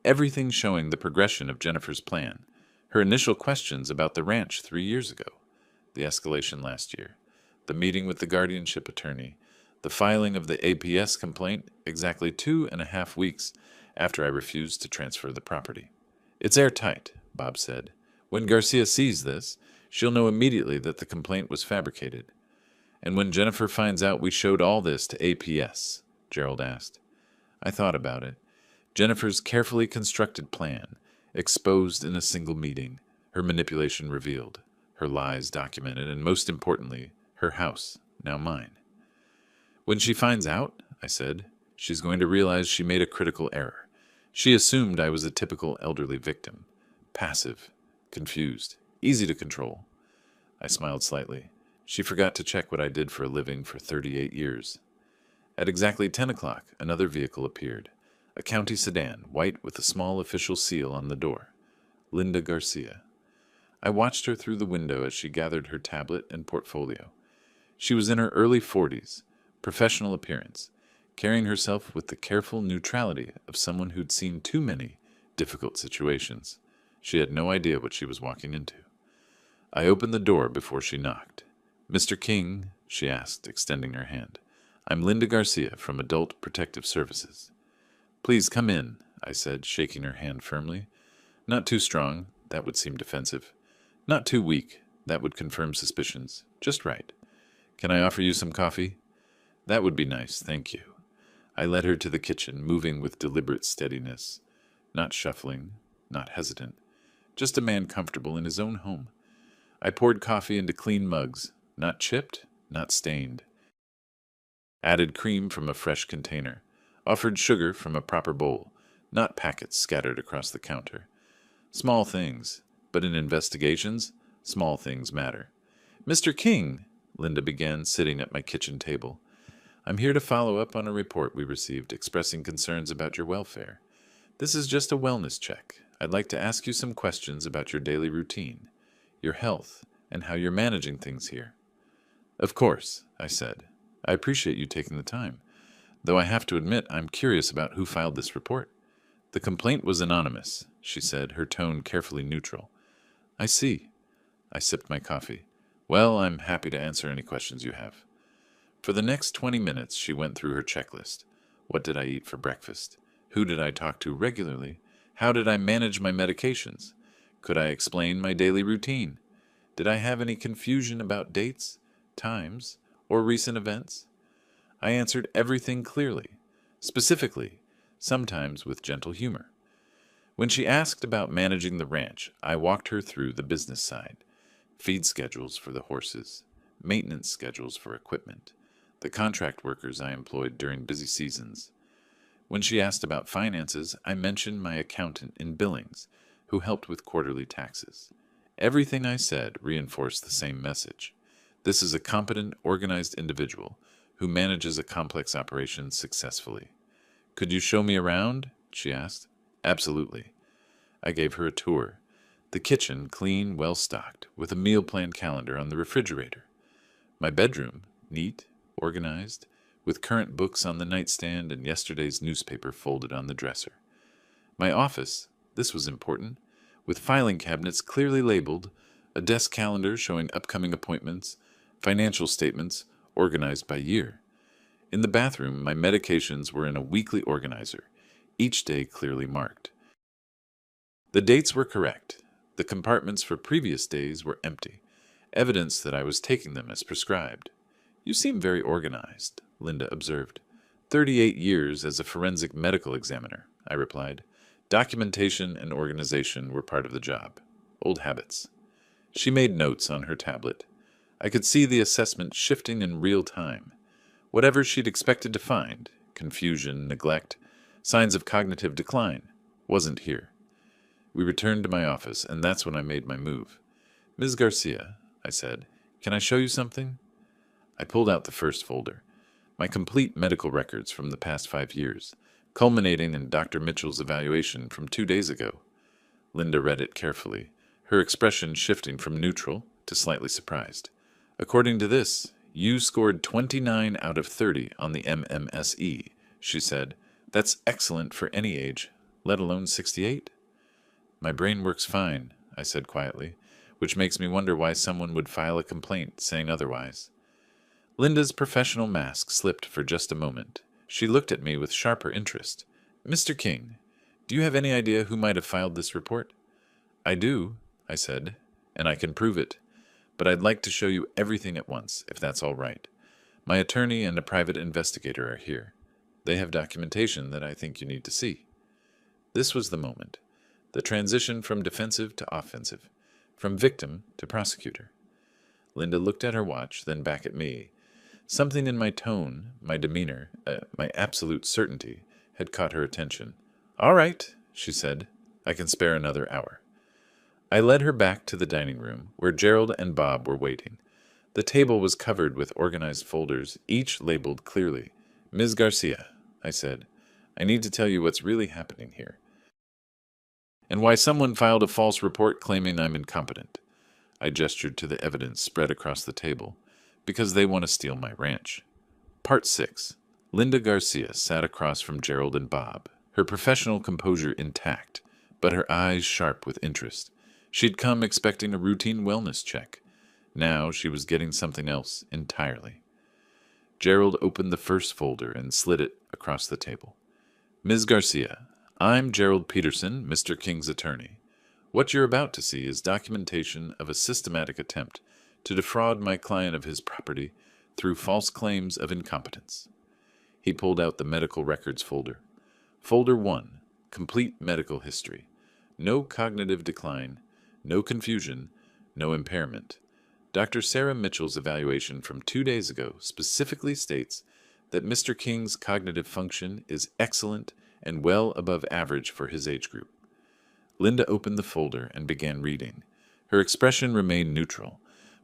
everything showing the progression of Jennifer's plan, her initial questions about the ranch 3 years ago, the escalation last year, the meeting with the guardianship attorney, the filing of the APS complaint exactly 2.5 weeks after I refused to transfer the property. "It's airtight," Bob said. "When Garcia sees this, she'll know immediately that the complaint was fabricated." "And when Jennifer finds out we showed all this to APS?" Gerald asked. I thought about it. Jennifer's carefully constructed plan, exposed in a single meeting, her manipulation revealed, her lies documented, and most importantly, her house, now mine. "When she finds out," I said, "she's going to realize she made a critical error. She assumed I was a typical elderly victim. Passive, confused, easy to control." I smiled slightly. She forgot to check what I did for a living for 38 years. At exactly 10 o'clock, another vehicle appeared. A county sedan, white with a small official seal on the door. Linda Garcia. I watched her through the window as she gathered her tablet and portfolio. She was in her early 40s, professional appearance, carrying herself with the careful neutrality of someone who'd seen too many difficult situations. She had no idea what she was walking into. I opened the door before she knocked. "Mr. King," she asked, extending her hand. "I'm Linda Garcia from Adult Protective Services." "Please come in," I said, shaking her hand firmly. "Not too strong, that would seem defensive. Not too weak, that would confirm suspicions. Just right. Can I offer you some coffee?" "That would be nice, thank you." I led her to the kitchen, moving with deliberate steadiness. Not shuffling, not hesitant. Just a man comfortable in his own home. I poured coffee into clean mugs, not chipped, not stained. Added cream from a fresh container. Offered sugar from a proper bowl, not packets scattered across the counter. Small things, but in investigations, small things matter. "Mr. King," Linda began, sitting at my kitchen table, "I'm here to follow up on a report we received expressing concerns about your welfare. This is just a wellness check. I'd like to ask you some questions about your daily routine, your health, and how you're managing things here." "Of course," I said. "I appreciate you taking the time, though I have to admit I'm curious about who filed this report." "The complaint was anonymous," she said, her tone carefully neutral. "I see." I sipped my coffee. "Well, I'm happy to answer any questions you have." For the next 20 minutes, she went through her checklist. What did I eat for breakfast? Who did I talk to regularly? How did I manage my medications? Could I explain my daily routine? Did I have any confusion about dates, times, or recent events? I answered everything clearly, specifically, sometimes with gentle humor. When she asked about managing the ranch, I walked her through the business side: feed schedules for the horses, maintenance schedules for equipment, the contract workers I employed during busy seasons. When she asked about finances, I mentioned my accountant in Billings, who helped with quarterly taxes. Everything I said reinforced the same message. This is a competent, organized individual who manages a complex operation successfully. "Could you show me around?" she asked. "Absolutely." I gave her a tour. The kitchen, clean, well-stocked, with a meal plan calendar on the refrigerator. My bedroom, neat, organized, with current books on the nightstand and yesterday's newspaper folded on the dresser. My office, this was important, with filing cabinets clearly labeled, a desk calendar showing upcoming appointments, financial statements organized by year. In the bathroom, my medications were in a weekly organizer, each day clearly marked. The dates were correct. The compartments for previous days were empty, evidence that I was taking them as prescribed. "You seem very organized," Linda observed. 38 years as a forensic medical examiner," I replied. "Documentation and organization were part of the job. Old habits." She made notes on her tablet. I could see the assessment shifting in real time. Whatever she'd expected to find, confusion, neglect, signs of cognitive decline, wasn't here. We returned to my office, and that's when I made my move. "Ms. Garcia," I said, "can I show you something?" I pulled out the first folder, my complete medical records from the past 5 years, culminating in Dr. Mitchell's evaluation from 2 days ago. Linda read it carefully, her expression shifting from neutral to slightly surprised. "According to this, you scored 29 out of 30 on the MMSE," she said. "That's excellent for any age, let alone 68. "My brain works fine," I said quietly, which makes me wonder why someone would file a complaint saying otherwise. Linda's professional mask slipped for just a moment. She looked at me with sharper interest. "Mr. King, do you have any idea who might have filed this report?" "I do," I said, "and I can prove it. But I'd like to show you everything at once, if that's all right. My attorney and a private investigator are here. They have documentation that I think you need to see." This was the moment. The transition from defensive to offensive, from victim to prosecutor. Linda looked at her watch, then back at me. Something in my tone, my demeanor, my absolute certainty, had caught her attention. "All right," she said. "I can spare another hour." I led her back to the dining room, where Gerald and Bob were waiting. The table was covered with organized folders, each labeled clearly. "Ms. Garcia," I said, "I need to tell you what's really happening here, and why someone filed a false report claiming I'm incompetent." I gestured to the evidence spread across the table. "Because they want to steal my ranch." Part 6. Linda Garcia sat across from Gerald and Bob, her professional composure intact, but her eyes sharp with interest. She'd come expecting a routine wellness check. Now she was getting something else entirely. Gerald opened the first folder and slid it across the table. "Ms. Garcia, I'm Gerald Peterson, Mr. King's attorney. What you're about to see is documentation of a systematic attempt to defraud my client of his property through false claims of incompetence." He pulled out the medical records folder. Folder 1, complete medical history. No cognitive decline, no confusion, no impairment. Dr. Sarah Mitchell's evaluation from 2 days ago specifically states that Mr. King's cognitive function is excellent and well above average for his age group. Linda opened the folder and began reading. Her expression remained neutral,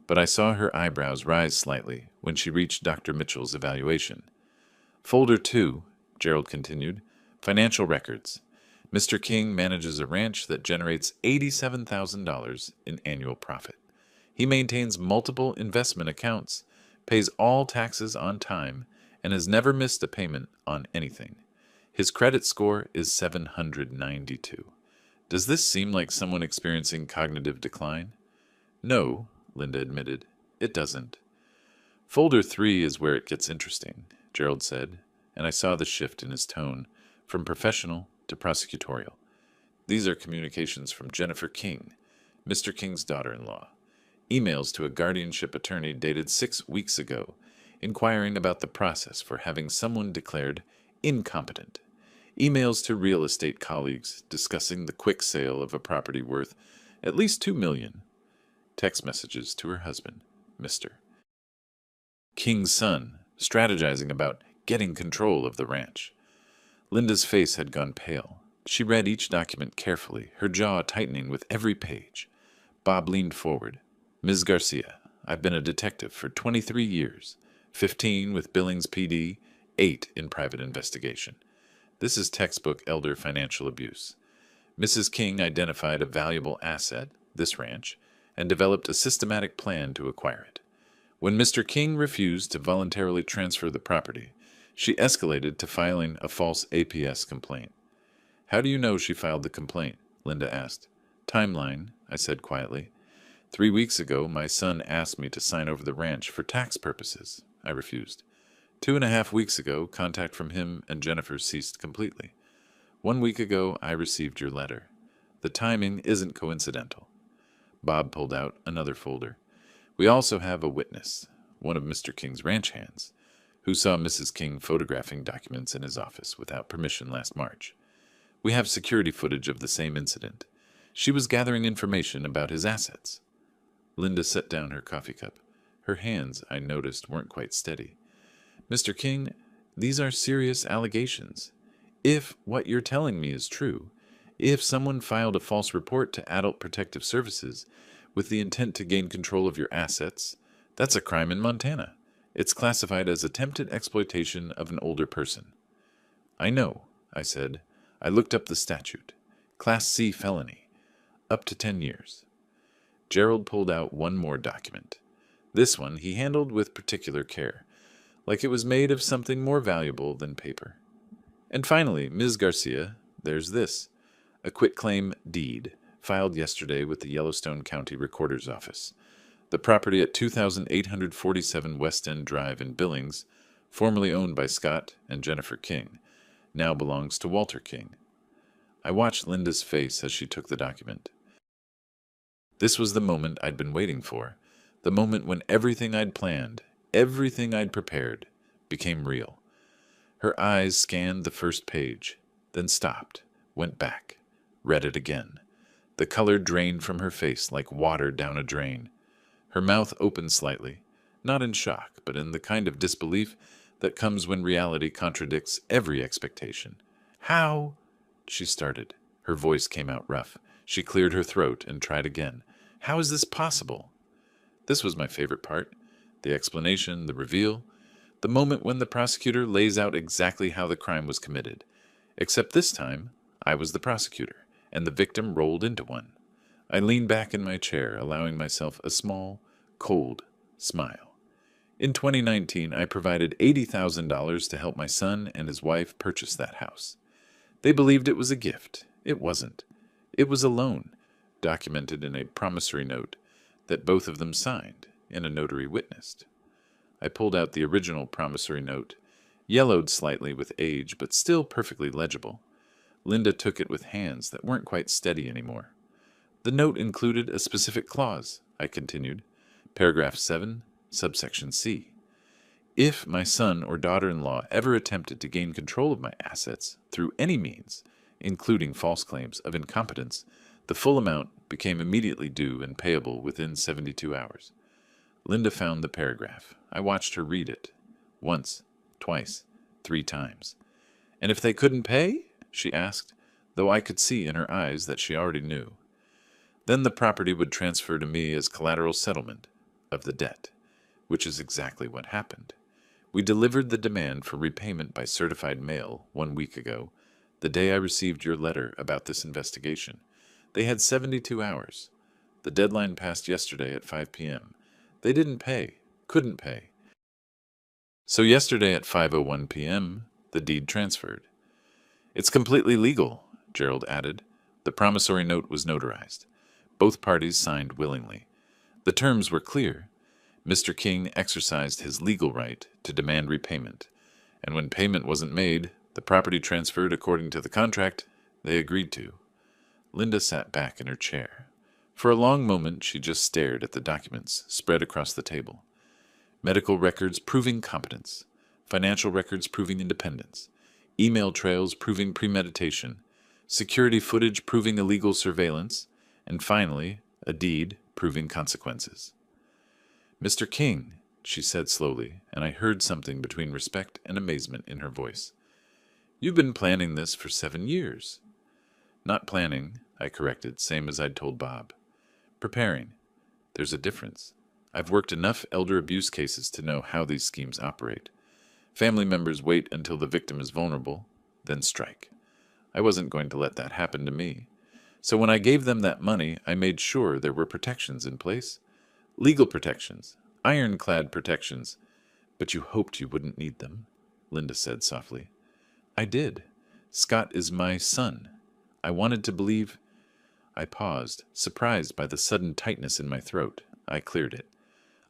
but I saw her eyebrows rise slightly when she reached Dr. Mitchell's evaluation. "Folder 2, Gerald continued, financial records. Mr. King manages a ranch that generates $87,000 in annual profit. He maintains multiple investment accounts, pays all taxes on time, and has never missed a payment on anything. His credit score is 792. Does this seem like someone experiencing cognitive decline? No, Linda admitted. It doesn't. Folder 3 is where it gets interesting, Gerald said, and I saw the shift in his tone, from professional to prosecutorial. These are communications from Jennifer King, Mr. King's daughter-in-law. Emails to a guardianship attorney dated 6 weeks ago, inquiring about the process for having someone declared incompetent. Emails to real estate colleagues discussing the quick sale of a property worth at least $2 million. Text messages to her husband, Mr. King's son, strategizing about getting control of the ranch. Linda's face had gone pale. She read each document carefully, her jaw tightening with every page. Bob leaned forward. Ms. Garcia, I've been a detective for 23 years, 15 with Billings PD, 8 in private investigation. This is textbook elder financial abuse. Mrs. King identified a valuable asset, this ranch, and developed a systematic plan to acquire it. When Mr. King refused to voluntarily transfer the property, she escalated to filing a false APS complaint. How do you know she filed the complaint? Linda asked. Timeline, I said quietly. 3 weeks ago, my son asked me to sign over the ranch for tax purposes. I refused. 2.5 weeks ago, contact from him and Jennifer ceased completely. 1 week ago, I received your letter. The timing isn't coincidental. Bob pulled out another folder. We also have a witness, one of Mr. King's ranch hands, who saw Mrs. King photographing documents in his office without permission last March. We have security footage of the same incident. She was gathering information about his assets. Linda set down her coffee cup. Her hands, I noticed, weren't quite steady. Mr. King, these are serious allegations. If what you're telling me is true, if someone filed a false report to Adult Protective Services with the intent to gain control of your assets, that's a crime in Montana. It's classified as attempted exploitation of an older person. I know, I said. I looked up the statute. Class C felony. Up to 10 years. Gerald pulled out one more document. This one he handled with particular care, like it was made of something more valuable than paper. And finally, Ms. Garcia, there's this. A quitclaim deed, filed yesterday with the Yellowstone County Recorder's Office. The property at 2847 West End Drive in Billings, formerly owned by Scott and Jennifer King, now belongs to Walter King. I watched Linda's face as she took the document. This was the moment I'd been waiting for, the moment when everything I'd planned, everything I'd prepared, became real. Her eyes scanned the first page, then stopped, went back, read it again. The color drained from her face like water down a drain. Her mouth opened slightly, not in shock, but in the kind of disbelief that comes when reality contradicts every expectation. How? She started. Her voice came out rough. She cleared her throat and tried again. How is this possible? This was my favorite part. The explanation, the reveal, the moment when the prosecutor lays out exactly how the crime was committed. Except this time, I was the prosecutor, and the victim rolled into one. I leaned back in my chair, allowing myself a small, cold smile. In 2019, I provided $80,000 to help my son and his wife purchase that house. They believed it was a gift. It wasn't. It was a loan, documented in a promissory note that both of them signed and a notary witnessed. I pulled out the original promissory note, yellowed slightly with age but still perfectly legible. Linda took it with hands that weren't quite steady anymore. The note included a specific clause, I continued, paragraph 7, subsection C. If my son or daughter-in-law ever attempted to gain control of my assets through any means, including false claims of incompetence, the full amount became immediately due and payable within 72 hours. Linda found the paragraph. I watched her read it. Once, twice, 3 times. And if they couldn't pay? She asked, though I could see in her eyes that she already knew. Then the property would transfer to me as collateral settlement of the debt, which is exactly what happened. We delivered the demand for repayment by certified mail 1 week ago, The day I received your letter about this investigation. They had 72 hours. The deadline passed yesterday at 5 p.m. They didn't pay, couldn't pay. So yesterday at 5:01 p.m., the deed transferred. It's completely legal, Gerald added. The promissory note was notarized. Both parties signed willingly. The terms were clear. Mr. King exercised his legal right to demand repayment, and when payment wasn't made, the property transferred according to the contract they agreed to. Linda sat back in her chair. For a long moment, she just stared at the documents spread across the table. Medical records proving competence, financial records proving independence, email trails proving premeditation, security footage proving illegal surveillance, and finally, a deed proving consequences. Mr. King, she said slowly, and I heard something between respect and amazement in her voice. You've been planning this for 7 years. Not planning, I corrected, same as I'd told Bob. Preparing. There's a difference. I've worked enough elder abuse cases to know how these schemes operate. Family members wait until the victim is vulnerable, then strike. I wasn't going to let that happen to me. So when I gave them that money, I made sure there were protections in place. Legal protections, ironclad protections. But you hoped you wouldn't need them, Linda said softly. I did. Scott is my son. I wanted to believe... I paused, surprised by the sudden tightness in my throat. I cleared it.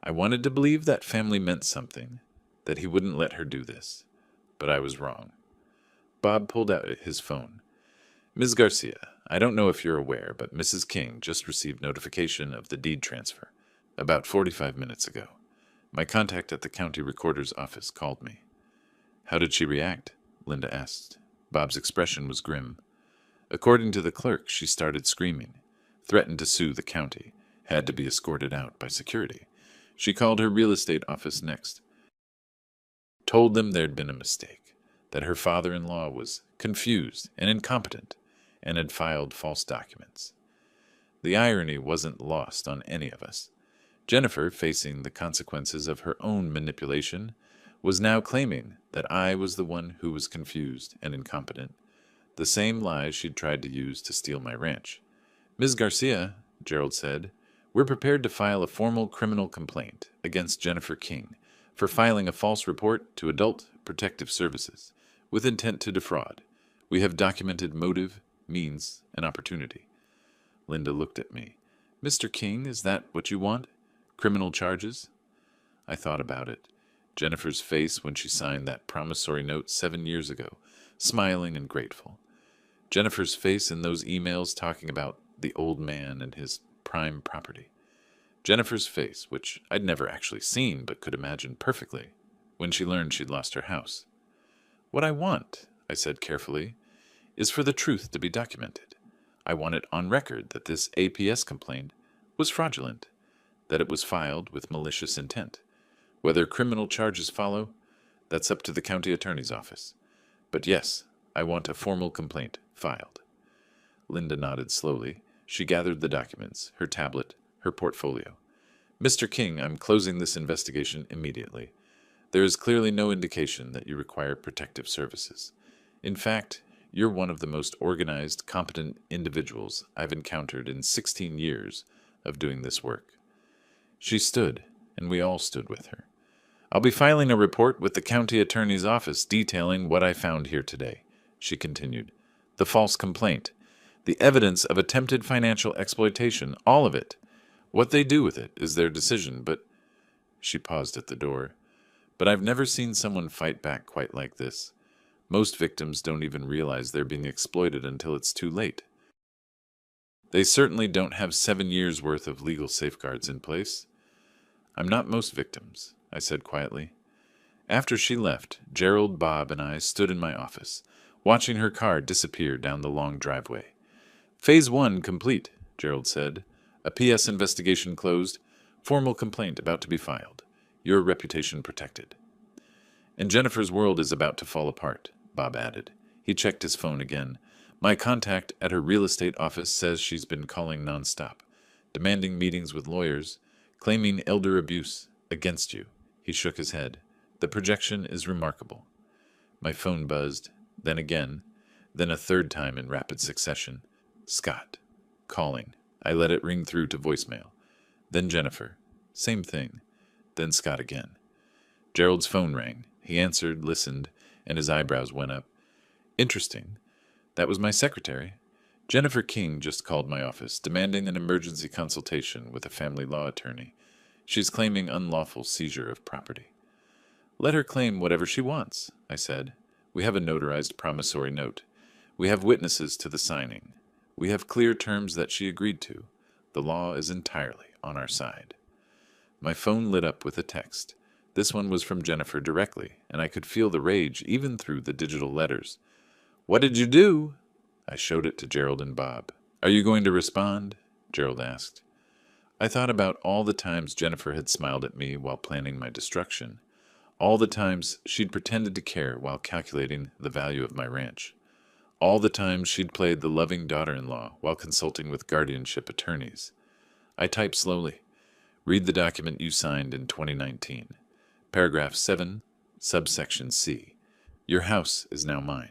I wanted to believe that family meant something, that he wouldn't let her do this. But I was wrong. Bob pulled out his phone. Ms. Garcia, I don't know if you're aware, but Mrs. King just received notification of the deed transfer, about 45 minutes ago. My contact at the county recorder's office called me. How did she react? Linda asked. Bob's expression was grim. According to the clerk, she started screaming, threatened to sue the county, had to be escorted out by security. She called her real estate office next. Told them there'd been a mistake, that her father-in-law was confused and incompetent, and had filed false documents. The irony wasn't lost on any of us. Jennifer, facing the consequences of her own manipulation, was now claiming that I was the one who was confused and incompetent, the same lies she'd tried to use to steal my ranch. Ms. Garcia, Gerald said, we're prepared to file a formal criminal complaint against Jennifer King for filing a false report to Adult Protective Services with intent to defraud. We have documented motive, means, and opportunity. Linda looked at me. Mr. King, is that what you want? Criminal charges? I thought about it. Jennifer's face when she signed that promissory note 7 years ago, smiling and grateful. Jennifer's face in those emails talking about the old man and his prime property. Jennifer's face, which I'd never actually seen but could imagine perfectly, when she learned she'd lost her house. What I want, I said carefully, is for the truth to be documented. I want it on record that this APS complaint was fraudulent, that it was filed with malicious intent. Whether criminal charges follow, that's up to the county attorney's office. But yes, I want a formal complaint filed. Linda nodded slowly. She gathered the documents, her tablet, her portfolio. Mr. King, I'm closing this investigation immediately. There is clearly no indication that you require protective services. In fact, you're one of the most organized, competent individuals I've encountered in 16 years of doing this work. She stood, and we all stood with her. I'll be filing a report with the county attorney's office detailing what I found here today, she continued. The false complaint, the evidence of attempted financial exploitation, all of it. What they do with it is their decision, but... She paused at the door. But I've never seen someone fight back quite like this. Most victims don't even realize they're being exploited until it's too late. They certainly don't have 7 years' worth of legal safeguards in place. I'm not most victims, I said quietly. After she left, Gerald, Bob, and I stood in my office, watching her car disappear down the long driveway. Phase 1 complete, Gerald said. A PS investigation closed. Formal complaint about to be filed. Your reputation protected. And Jennifer's world is about to fall apart, Bob added. He checked his phone again. My contact at her real estate office says she's been calling nonstop, demanding meetings with lawyers, claiming elder abuse against you. He shook his head. The projection is remarkable. My phone buzzed. Then again. Then a third time in rapid succession. Scott. Calling. I let it ring through to voicemail. Then Jennifer. Same thing. Then Scott again. Gerald's phone rang. He answered, listened, and his eyebrows went up. Interesting. That was my secretary. Jennifer King just called my office, demanding an emergency consultation with a family law attorney. She's claiming unlawful seizure of property. Let her claim whatever she wants, I said. We have a notarized promissory note. We have witnesses to the signing. We have clear terms that she agreed to. The law is entirely on our side. My phone lit up with a text. This one was from Jennifer directly, and I could feel the rage even through the digital letters. What did you do? I showed it to Gerald and Bob. Are you going to respond? Gerald asked. I thought about all the times Jennifer had smiled at me while planning my destruction. All the times she'd pretended to care while calculating the value of my ranch. All the times she'd played the loving daughter-in-law while consulting with guardianship attorneys. I typed slowly. Read the document you signed in 2019. Paragraph 7, subsection C. Your house is now mine.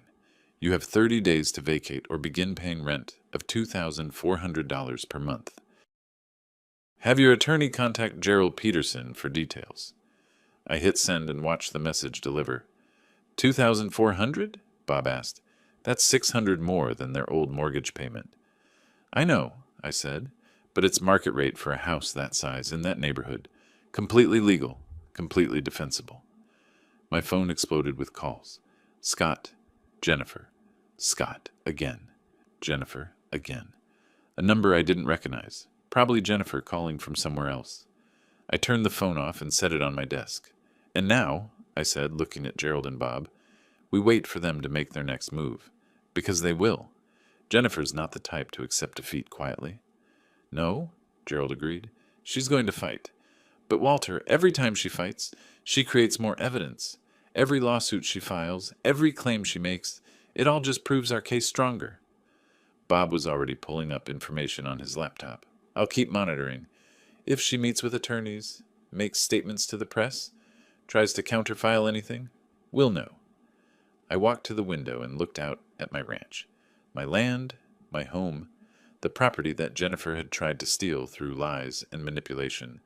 You have 30 days to vacate or begin paying rent of $2,400 per month. Have your attorney contact Gerald Peterson for details. I hit send and watched the message deliver. $2,400? Bob asked. That's $600 more than their old mortgage payment. I know, I said, but it's market rate for a house that size in that neighborhood. Completely legal, completely defensible. My phone exploded with calls. Scott, Jennifer, Scott again, Jennifer again. A number I didn't recognize, probably Jennifer calling from somewhere else. I turned the phone off and set it on my desk. And now, I said, looking at Gerald and Bob, we wait for them to make their next move. Because they will. Jennifer's not the type to accept defeat quietly. No, Gerald agreed. She's going to fight. But Walter, every time she fights, she creates more evidence. Every lawsuit she files, every claim she makes, it all just proves our case stronger. Bob was already pulling up information on his laptop. I'll keep monitoring. If she meets with attorneys, makes statements to the press, tries to counterfile anything, we'll know. I walked to the window and looked out at my ranch. My land, my home, the property that Jennifer had tried to steal through lies and manipulation.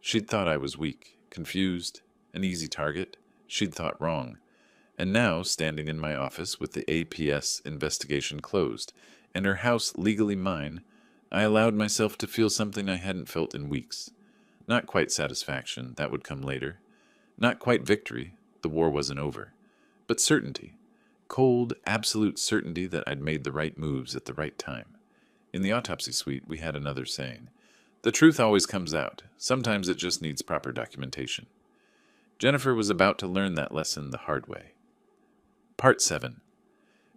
She'd thought I was weak, confused, an easy target. She'd thought wrong. And now, standing in my office with the APS investigation closed, and her house legally mine, I allowed myself to feel something I hadn't felt in weeks. Not quite satisfaction, that would come later. Not quite victory, the war wasn't over. But certainty. Cold, absolute certainty that I'd made the right moves at the right time. In the autopsy suite, we had another saying. The truth always comes out. Sometimes it just needs proper documentation. Jennifer was about to learn that lesson the hard way. Part 7.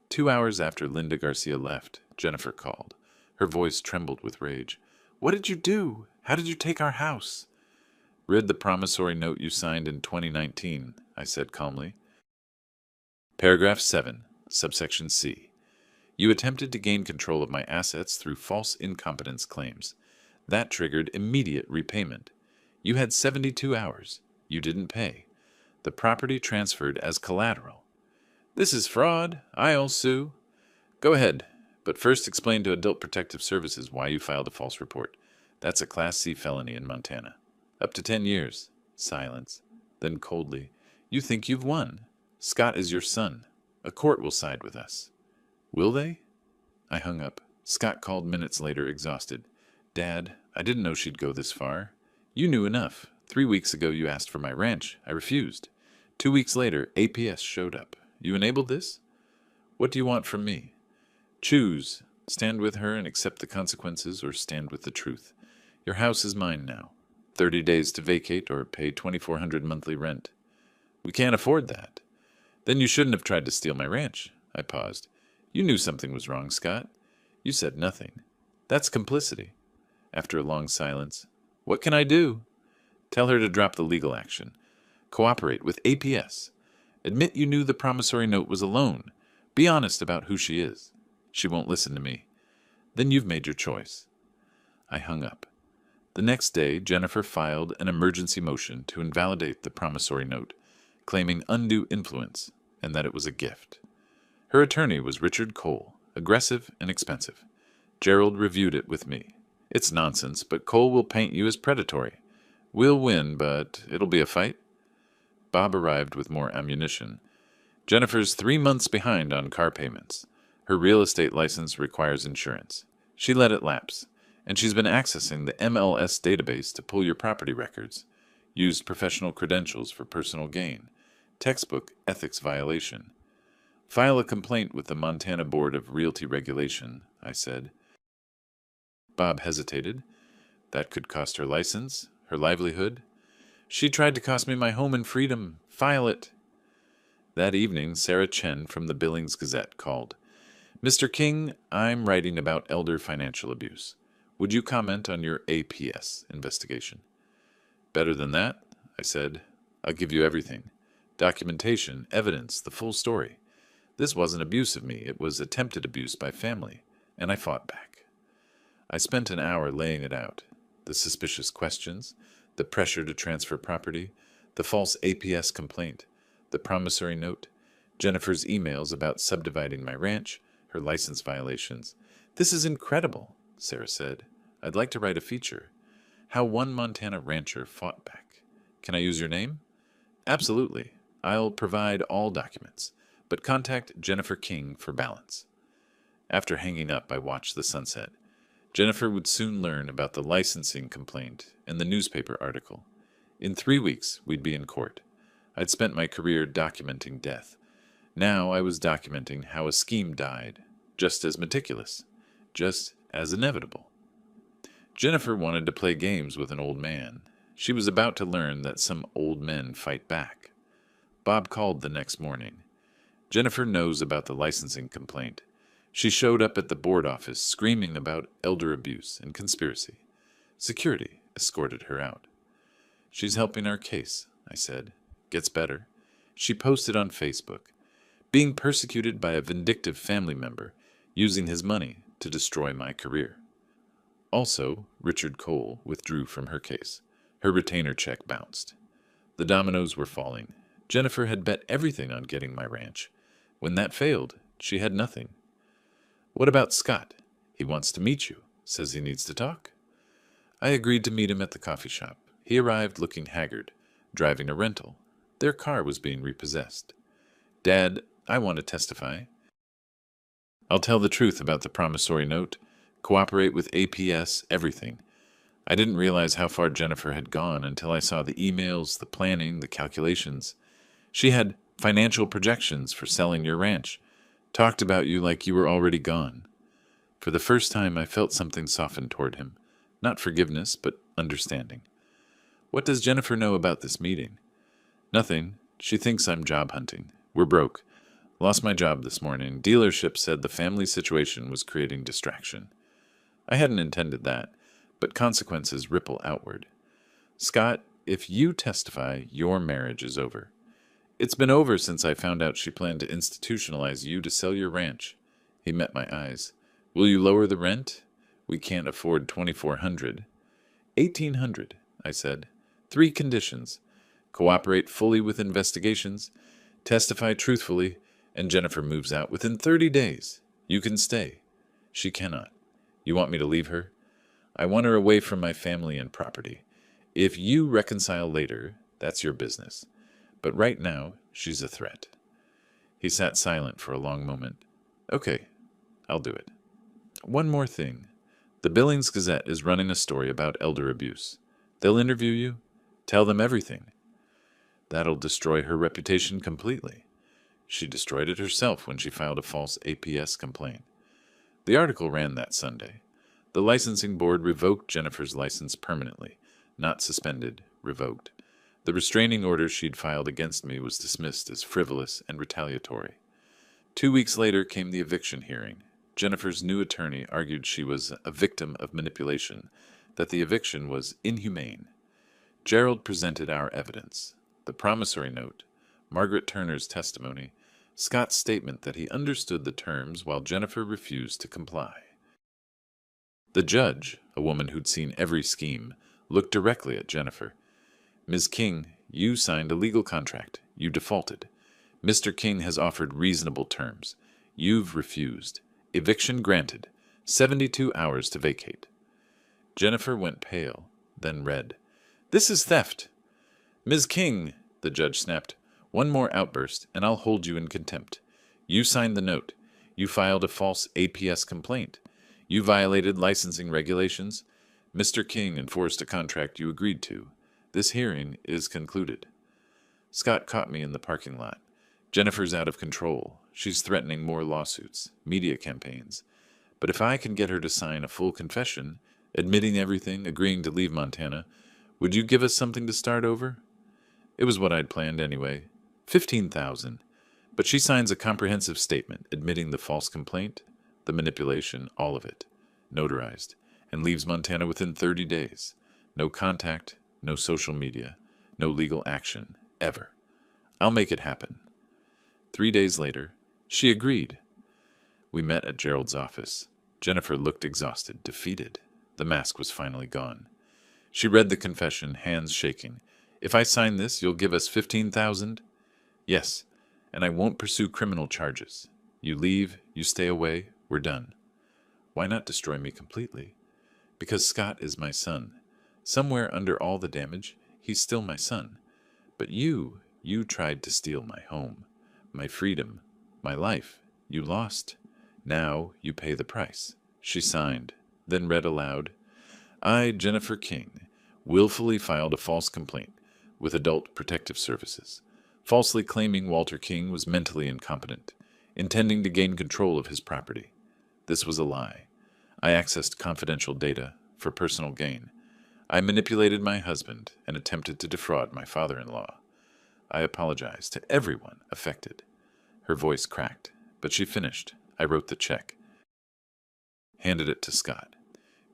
2 hours after Linda Garcia left, Jennifer called. Her voice trembled with rage. What did you do? How did you take our house? Read the promissory note you signed in 2019, I said calmly. Paragraph 7, subsection C. You attempted to gain control of my assets through false incompetence claims. That triggered immediate repayment. You had 72 hours. You didn't pay. The property transferred as collateral. This is fraud. I'll sue. Go ahead, but first explain to Adult Protective Services why you filed a false report. That's a Class C felony in Montana. Up to 10 years. Silence. Then coldly, you think you've won. Scott is your son. A court will side with us. Will they? I hung up. Scott called minutes later, exhausted. Dad, I didn't know she'd go this far. You knew enough. 3 weeks ago you asked for my ranch. I refused. 2 weeks later, APS showed up. You enabled this? What do you want from me? Choose. Stand with her and accept the consequences, or stand with the truth. Your house is mine now. 30 days to vacate or pay $2,400 monthly rent. We can't afford that. Then you shouldn't have tried to steal my ranch. I paused. You knew something was wrong, Scott. You said nothing. That's complicity. After a long silence, what can I do? Tell her to drop the legal action. Cooperate with APS. Admit you knew the promissory note was a loan. Be honest about who she is. She won't listen to me. Then you've made your choice. I hung up. The next day, Jennifer filed an emergency motion to invalidate the promissory note, claiming undue influence and that it was a gift. Her attorney was Richard Cole, aggressive and expensive. Gerald reviewed it with me. It's nonsense, but Cole will paint you as predatory. We'll win, but it'll be a fight. Bob arrived with more ammunition. Jennifer's 3 months behind on car payments. Her real estate license requires insurance. She let it lapse, and she's been accessing the MLS database to pull your property records. Used professional credentials for personal gain. Textbook ethics violation. File a complaint with the Montana Board of Realty Regulation, I said. Bob hesitated. That could cost her license, her livelihood. She tried to cost me my home and freedom. File it. That evening, Sarah Chen from the Billings Gazette called. Mr. King, I'm writing about elder financial abuse. Would you comment on your APS investigation? Better than that, I said. I'll give you everything. Documentation, evidence, the full story. This wasn't abuse of me. It was attempted abuse by family, and I fought back. I spent an hour laying it out. The suspicious questions, the pressure to transfer property, the false APS complaint, the promissory note, Jennifer's emails about subdividing my ranch, her license violations. This is incredible, Sarah said. I'd like to write a feature. How one Montana rancher fought back. Can I use your name? Absolutely. I'll provide all documents, but contact Jennifer King for balance. After hanging up, I watched the sunset. Jennifer would soon learn about the licensing complaint and the newspaper article. In 3 weeks, we'd be in court. I'd spent my career documenting death. Now I was documenting how a scheme died, just as meticulous, just as inevitable. Jennifer wanted to play games with an old man. She was about to learn that some old men fight back. Bob called the next morning. Jennifer knows about the licensing complaint. She showed up at the board office screaming about elder abuse and conspiracy. Security escorted her out. She's helping our case, I said. Gets better. She posted on Facebook. Being persecuted by a vindictive family member, using his money to destroy my career. Also, Richard Cole withdrew from her case. Her retainer check bounced. The dominoes were falling. Jennifer had bet everything on getting my ranch. When that failed, she had nothing. What about Scott? He wants to meet you. Says he needs to talk. I agreed to meet him at the coffee shop. He arrived looking haggard, driving a rental. Their car was being repossessed. Dad, I want to testify. I'll tell the truth about the promissory note, cooperate with APS, everything. I didn't realize how far Jennifer had gone until I saw the emails, the planning, the calculations. She had financial projections for selling your ranch, talked about you like you were already gone. For the first time, I felt something soften toward him. Not forgiveness, but understanding. What does Jennifer know about this meeting? Nothing. She thinks I'm job hunting. We're broke. Lost my job this morning. Dealership said the family situation was creating distraction. I hadn't intended that, but consequences ripple outward. Scott, if you testify, your marriage is over. It's been over since I found out she planned to institutionalize you to sell your ranch. He met my eyes. Will you lower the rent? We can't afford $2,400. $1,800, I said. 3 conditions. Cooperate fully with investigations, testify truthfully, and Jennifer moves out within 30 days. You can stay. She cannot. You want me to leave her? I want her away from my family and property. If you reconcile later, that's your business. But right now, she's a threat. He sat silent for a long moment. Okay, I'll do it. One more thing. The Billings Gazette is running a story about elder abuse. They'll interview you. Tell them everything. That'll destroy her reputation completely. She destroyed it herself when she filed a false APS complaint. The article ran that Sunday. The licensing board revoked Jennifer's license permanently. Not suspended, revoked. The restraining order she'd filed against me was dismissed as frivolous and retaliatory. 2 weeks later came the eviction hearing. Jennifer's new attorney argued she was a victim of manipulation, that the eviction was inhumane. Gerald presented our evidence. The promissory note, Margaret Turner's testimony, Scott's statement that he understood the terms while Jennifer refused to comply. The judge, a woman who'd seen every scheme, looked directly at Jennifer. Ms. King, you signed a legal contract. You defaulted. Mr. King has offered reasonable terms. You've refused. Eviction granted. 72 hours to vacate. Jennifer went pale, then red. This is theft. Ms. King, the judge snapped. One more outburst, and I'll hold you in contempt. You signed the note. You filed a false APS complaint. You violated licensing regulations. Mr. King enforced a contract you agreed to. This hearing is concluded. Scott caught me in the parking lot. Jennifer's out of control. She's threatening more lawsuits, media campaigns. But if I can get her to sign a full confession, admitting everything, agreeing to leave Montana, would you give us something to start over? It was what I'd planned anyway. 15,000. But she signs a comprehensive statement admitting the false complaint, the manipulation, all of it, notarized, and leaves Montana within 30 days. No contact, no social media, no legal action, ever. I'll make it happen. 3 days later, she agreed. We met at Gerald's office. Jennifer looked exhausted, defeated. The mask was finally gone. She read the confession, hands shaking. If I sign this, you'll give us 15,000? Yes, and I won't pursue criminal charges. You leave, you stay away, we're done. Why not destroy me completely? Because Scott is my son. Somewhere under all the damage, he's still my son. But you tried to steal my home, my freedom, my life. You lost. Now you pay the price. She signed, then read aloud. I, Jennifer King, willfully filed a false complaint with Adult Protective Services, falsely claiming Walter King was mentally incompetent, intending to gain control of his property. This was a lie. I accessed confidential data for personal gain. I manipulated my husband and attempted to defraud my father-in-law. I apologize to everyone affected. Her voice cracked, but she finished. I wrote the check. Handed it to Scott.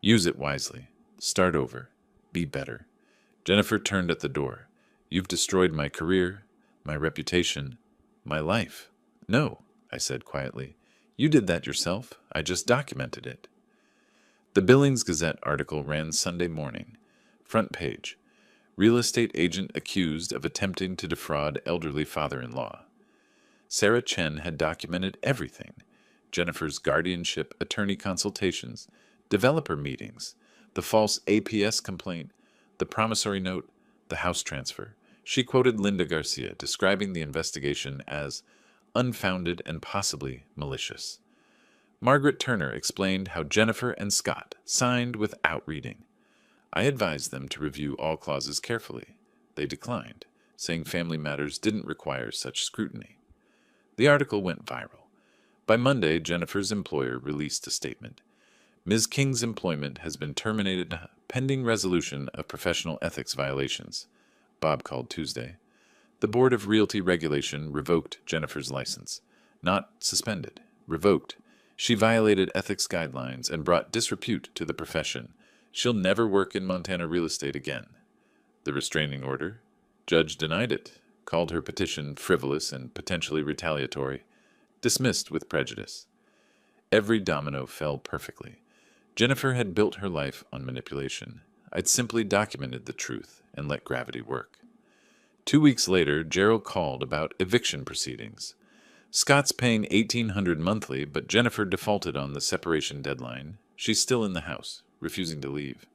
Use it wisely. Start over. Be better. Jennifer turned at the door. You've destroyed my career, my reputation, my life. No, I said quietly. You did that yourself. I just documented it. The Billings Gazette article ran Sunday morning. Front page. Real estate agent accused of attempting to defraud elderly father-in-law. Sarah Chen had documented everything. Jennifer's guardianship, attorney consultations, developer meetings, the false APS complaint, the promissory note, the house transfer. She quoted Linda Garcia, describing the investigation as unfounded and possibly malicious. Margaret Turner explained how Jennifer and Scott signed without reading. I advised them to review all clauses carefully. They declined, saying family matters didn't require such scrutiny. The article went viral. By Monday, Jennifer's employer released a statement. Ms. King's employment has been terminated pending resolution of professional ethics violations. Bob called Tuesday. The Board of Realty Regulation revoked Jennifer's license. Not suspended, revoked. She violated ethics guidelines and brought disrepute to the profession. She'll never work in Montana real estate again. The restraining order? Judge denied it, called her petition frivolous and potentially retaliatory, dismissed with prejudice. Every domino fell perfectly. Jennifer had built her life on manipulation. I'd simply documented the truth and let gravity work. 2 weeks later, Gerald called about eviction proceedings. Scott's paying $1,800 monthly, but Jennifer defaulted on the separation deadline. She's still in the house, refusing to leave.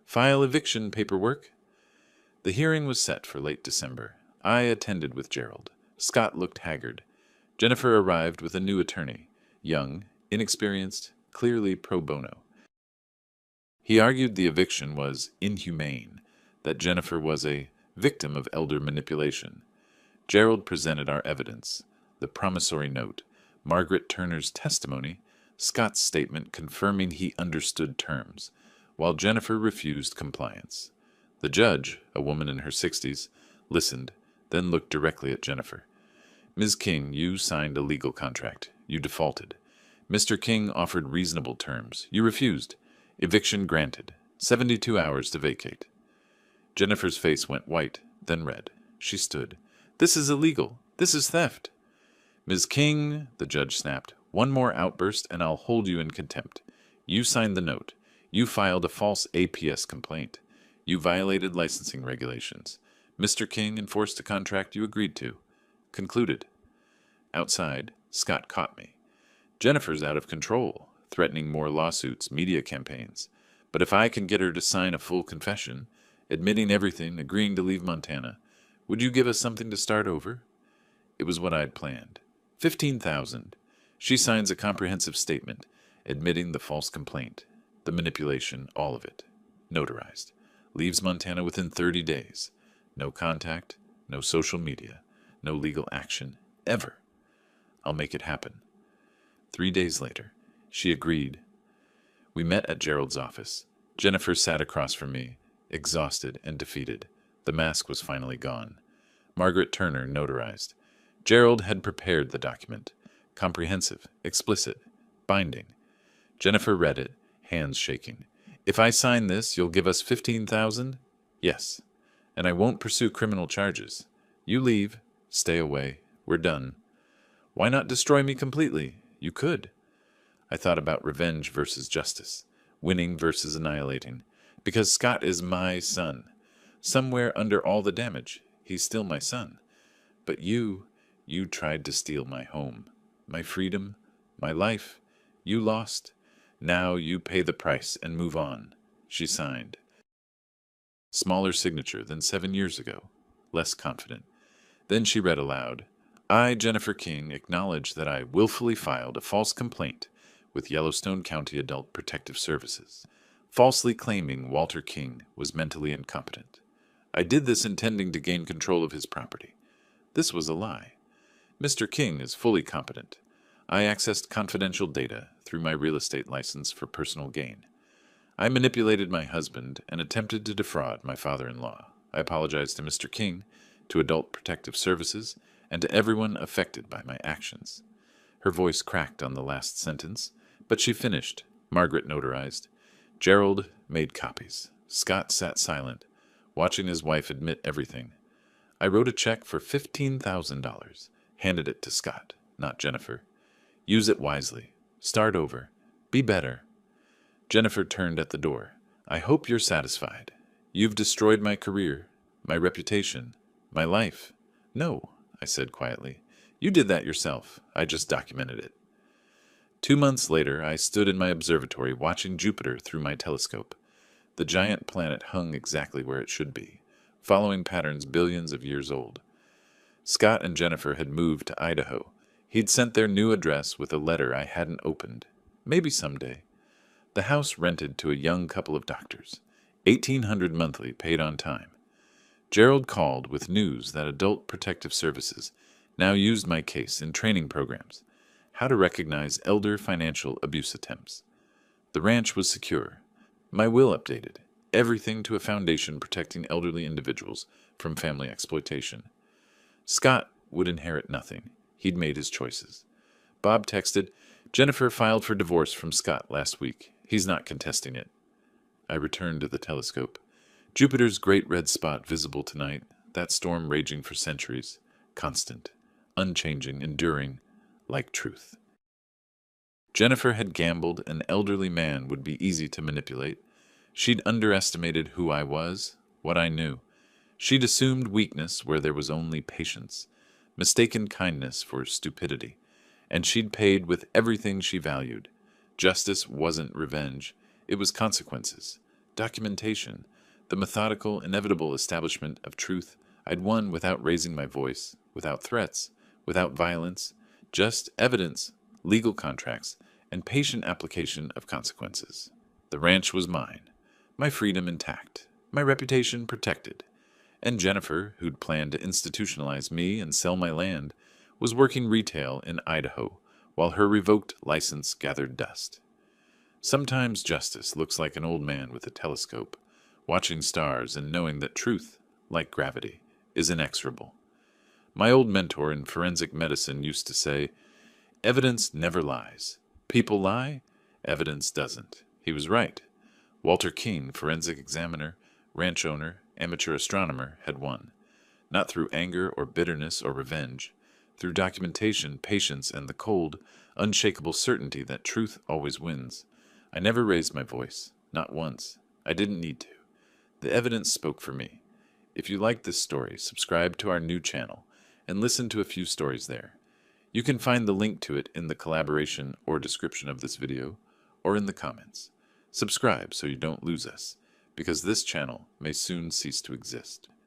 File eviction paperwork? The hearing was set for late December. I attended with Gerald. Scott looked haggard. Jennifer arrived with a new attorney, young, inexperienced, clearly pro bono. He argued the eviction was inhumane, that Jennifer was a victim of elder manipulation. Gerald presented our evidence, the promissory note, Margaret Turner's testimony, Scott's statement confirming he understood terms, while Jennifer refused compliance. The judge, a woman in her 60s, listened, then looked directly at Jennifer. Ms. King, you signed a legal contract. You defaulted. Mr. King offered reasonable terms. You refused. Eviction granted. 72 hours to vacate. Jennifer's face went white, then red. She stood. This is illegal. This is theft. Ms. King, the judge snapped, one more outburst and I'll hold you in contempt. You signed the note. You filed a false APS complaint. You violated licensing regulations. Mr. King enforced a contract you agreed to. Concluded. Outside, Scott caught me. Jennifer's out of control, threatening more lawsuits, media campaigns. But if I can get her to sign a full confession, admitting everything, agreeing to leave Montana, would you give us something to start over? It was what I'd planned. 15,000. She signs a comprehensive statement, admitting the false complaint, the manipulation, all of it. Notarized. Leaves Montana within 30 days. No contact, no social media, no legal action, ever. I'll make it happen. 3 days later, she agreed. We met at Gerald's office. Jennifer sat across from me, exhausted and defeated. The mask was finally gone. Margaret Turner notarized. Gerald had prepared the document. Comprehensive, explicit, binding. Jennifer read it, hands shaking. If I sign this, you'll give us 15,000? Yes. And I won't pursue criminal charges. You leave, stay away, we're done. Why not destroy me completely? You could. I thought about revenge versus justice, winning versus annihilating, because Scott is my son. Somewhere under all the damage, he's still my son. But you tried to steal my home, my freedom, my life. You lost. Now you pay the price and move on. She signed. Smaller signature than 7 years ago, less confident. Then she read aloud, I, Jennifer King, acknowledge that I willfully filed a false complaint with Yellowstone County Adult Protective Services, falsely claiming Walter King was mentally incompetent. I did this intending to gain control of his property. This was a lie. Mr. King is fully competent. I accessed confidential data through my real estate license for personal gain. I manipulated my husband and attempted to defraud my father-in-law. I apologized to Mr. King, to Adult Protective Services, and to everyone affected by my actions. Her voice cracked on the last sentence, but she finished. Margaret notarized. Gerald made copies. Scott sat silent, watching his wife admit everything. I wrote a check for $15,000, handed it to Scott, not Jennifer. Use it wisely. Start over. Be better. Jennifer turned at the door. I hope you're satisfied. You've destroyed my career, my reputation, my life. No, I said quietly. You did that yourself. I just documented it. 2 months later, I stood in my observatory watching Jupiter through my telescope. The giant planet hung exactly where it should be, following patterns billions of years old. Scott and Jennifer had moved to Idaho. He'd sent their new address with a letter I hadn't opened. Maybe someday. The house rented to a young couple of doctors. $1,800 monthly, paid on time. Gerald called with news that Adult Protective Services now used my case in training programs. How to recognize elder financial abuse attempts. The ranch was secure. My will updated. Everything to a foundation protecting elderly individuals from family exploitation. Scott would inherit nothing. He'd made his choices. Bob texted, Jennifer filed for divorce from Scott last week. He's not contesting it. I returned to the telescope. Jupiter's great red spot visible tonight, that storm raging for centuries, constant, unchanging, enduring, like truth. Jennifer had gambled an elderly man would be easy to manipulate. She'd underestimated who I was, what I knew. She'd assumed weakness where there was only patience, mistaken kindness for stupidity, and she'd paid with everything she valued. Justice wasn't revenge, it was consequences, documentation, the methodical, inevitable establishment of truth I'd won without raising my voice, without threats, without violence, just evidence, legal contracts, and patient application of consequences. The ranch was mine, my freedom intact, my reputation protected. And Jennifer, who'd planned to institutionalize me and sell my land, was working retail in Idaho while her revoked license gathered dust. Sometimes justice looks like an old man with a telescope, watching stars and knowing that truth, like gravity, is inexorable. My old mentor in forensic medicine used to say, evidence never lies. People lie, evidence doesn't. He was right. Walter King, forensic examiner, ranch owner, amateur astronomer, had won. Not through anger or bitterness or revenge, through documentation, patience, and the cold, unshakable certainty that truth always wins. I never raised my voice, not once. I didn't need to. The evidence spoke for me. If you like this story, subscribe to our new channel and listen to a few stories there. You can find the link to it in the collaboration or description of this video, or in the comments. Subscribe so you don't lose us, because this channel may soon cease to exist.